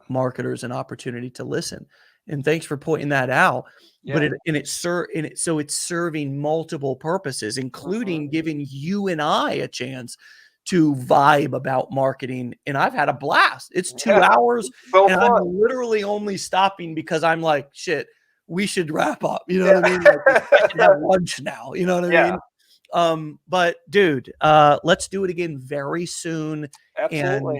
marketers an opportunity to listen. And thanks for pointing that out. But Yeah. so it's serving multiple purposes, Mm-hmm. including giving you and I a chance to vibe about marketing. And I've had a blast. It's Yeah. 2 hours, So and I'm fun. literally only stopping because I'm like, shit, we should wrap up. You know what I mean? Like, I Yeah. can have lunch now. You know what I Yeah. mean? But dude, let's do it again very soon. And Absolutely.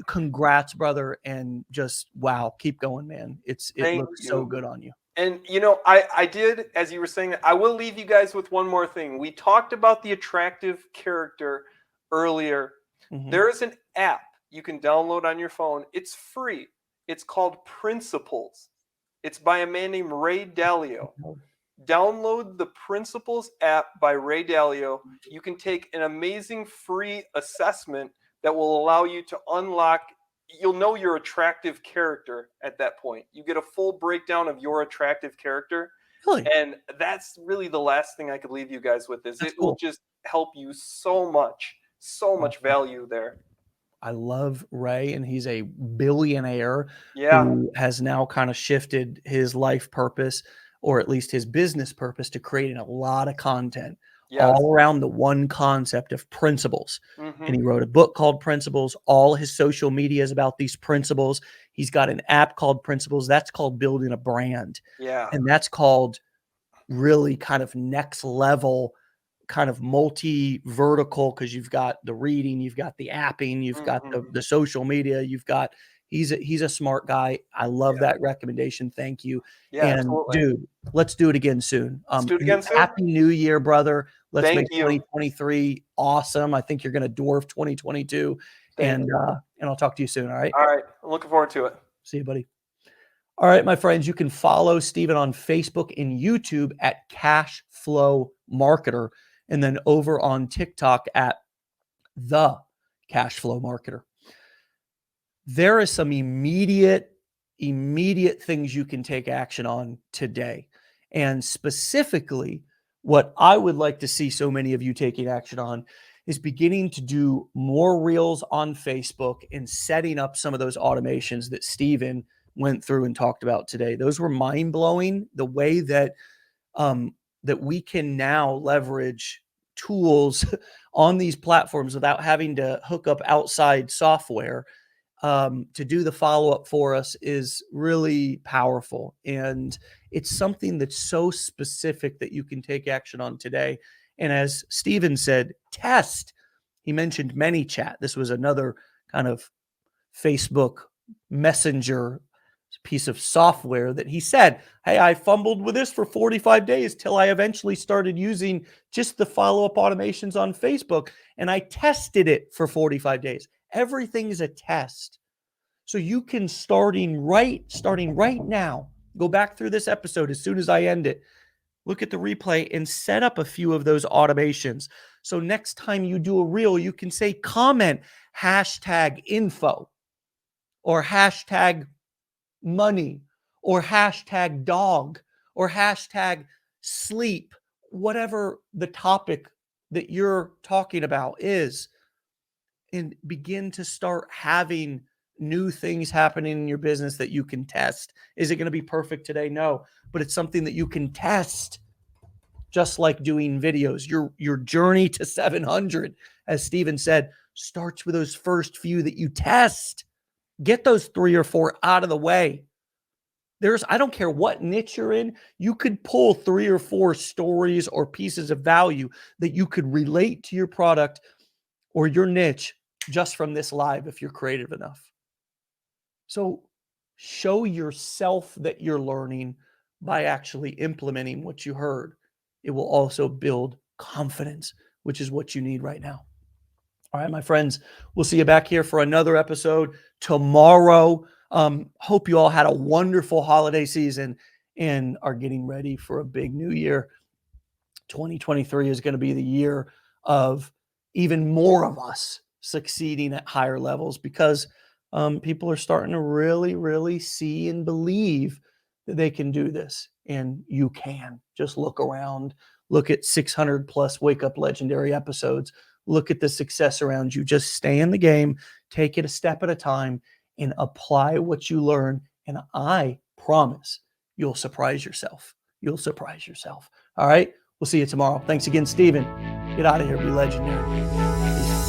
congrats, brother. And just wow, keep going, man. It Thank looks so you. good on you. And I did, as you were saying that, I will leave you guys with one more thing. We talked about the attractive character earlier. Mhm. There is an app you can download on your phone. It's free. It's called Principles. It's by a man named Ray Dalio. Download the Principles app by Ray Dalio. You can take an amazing free assessment that will allow you to unlock. You'll know your attractive character at that point. You get a full breakdown of your attractive character. Really? And that's really the last thing I could leave you guys with, is That's it will cool. just help you so much value there. I love Ray, and he's a billionaire Yeah. who has now kind of shifted his life purpose, or at least his business purpose, to creating a lot of content Yes. all around the one concept of principles. Mm-hmm. And he wrote a book called Principles. All his social media is about these principles. He's got an app called Principles. That's called building a brand. Yeah. And that's called really kind of next level, kind of multi-vertical, because you've got the reading, you've got the apping, you've got Mm-hmm. the social media, you've got he's a smart guy. I love Yeah. that recommendation. Thank you. Yeah, And absolutely. dude, let's do it again soon. Let's do it again soon. Happy New Year, brother. Let's Thank make you. 2023 awesome. I think you're gonna dwarf 2022. Thank And you. and I'll talk to you soon. All right. All right. I'm looking forward to it. See you, buddy. All right, my friends, you can follow Steven on Facebook and YouTube at Cash Flow Marketer, and then over on TikTok at The Cash Flow Marketer. There is some immediate things you can take action on today. And specifically, what I would like to see so many of you taking action on is beginning to do more reels on Facebook and setting up some of those automations that Steven went through and talked about today. Those were mind blowing. The way that that we can now leverage tools on these platforms without having to hook up outside software to do the follow up for us is really powerful. And it's something that's so specific that you can take action on today. And as Steven said, test. He mentioned ManyChat. This was another kind of Facebook Messenger piece of software that he said, hey, I fumbled with this for 45 days till I eventually started using just the follow-up automations on Facebook, and I tested it for 45 days. Everything is a test. So you can starting right now, go back through this episode as soon as I end it, look at the replay and set up a few of those automations. So next time you do a reel, you can say comment #info or #money or #dog or #sleep, whatever the topic that you're talking about is. and begin to start having new things happening in your business that you can test. Is it going to be perfect today? No, but it's something that you can test, just like doing videos. Your journey to 700, as Steven said, starts with those first few that you test. Get those 3 or 4 out of the way. I don't care what niche you're in, you could pull 3 or 4 stories or pieces of value that you could relate to your product or your niche just from this live if you're creative enough. So show yourself that you're learning by actually implementing what you heard. It will also build confidence, which is what you need right now. All right, my friends, we'll see you back here for another episode tomorrow. Hope you all had a wonderful holiday season and are getting ready for a big new year. 2023 is going to be the year of even more of us succeeding at higher levels because people are starting to really, really see and believe that they can do this. And you can. Just look around. Look at 600 plus Wake Up Legendary episodes. Look at the success around you. Just stay in the game, take it a step at a time, and apply what you learn. And I promise you'll surprise yourself. You'll surprise yourself. All right. We'll see you tomorrow. Thanks again, Steven. Get out of here. Be legendary. Peace.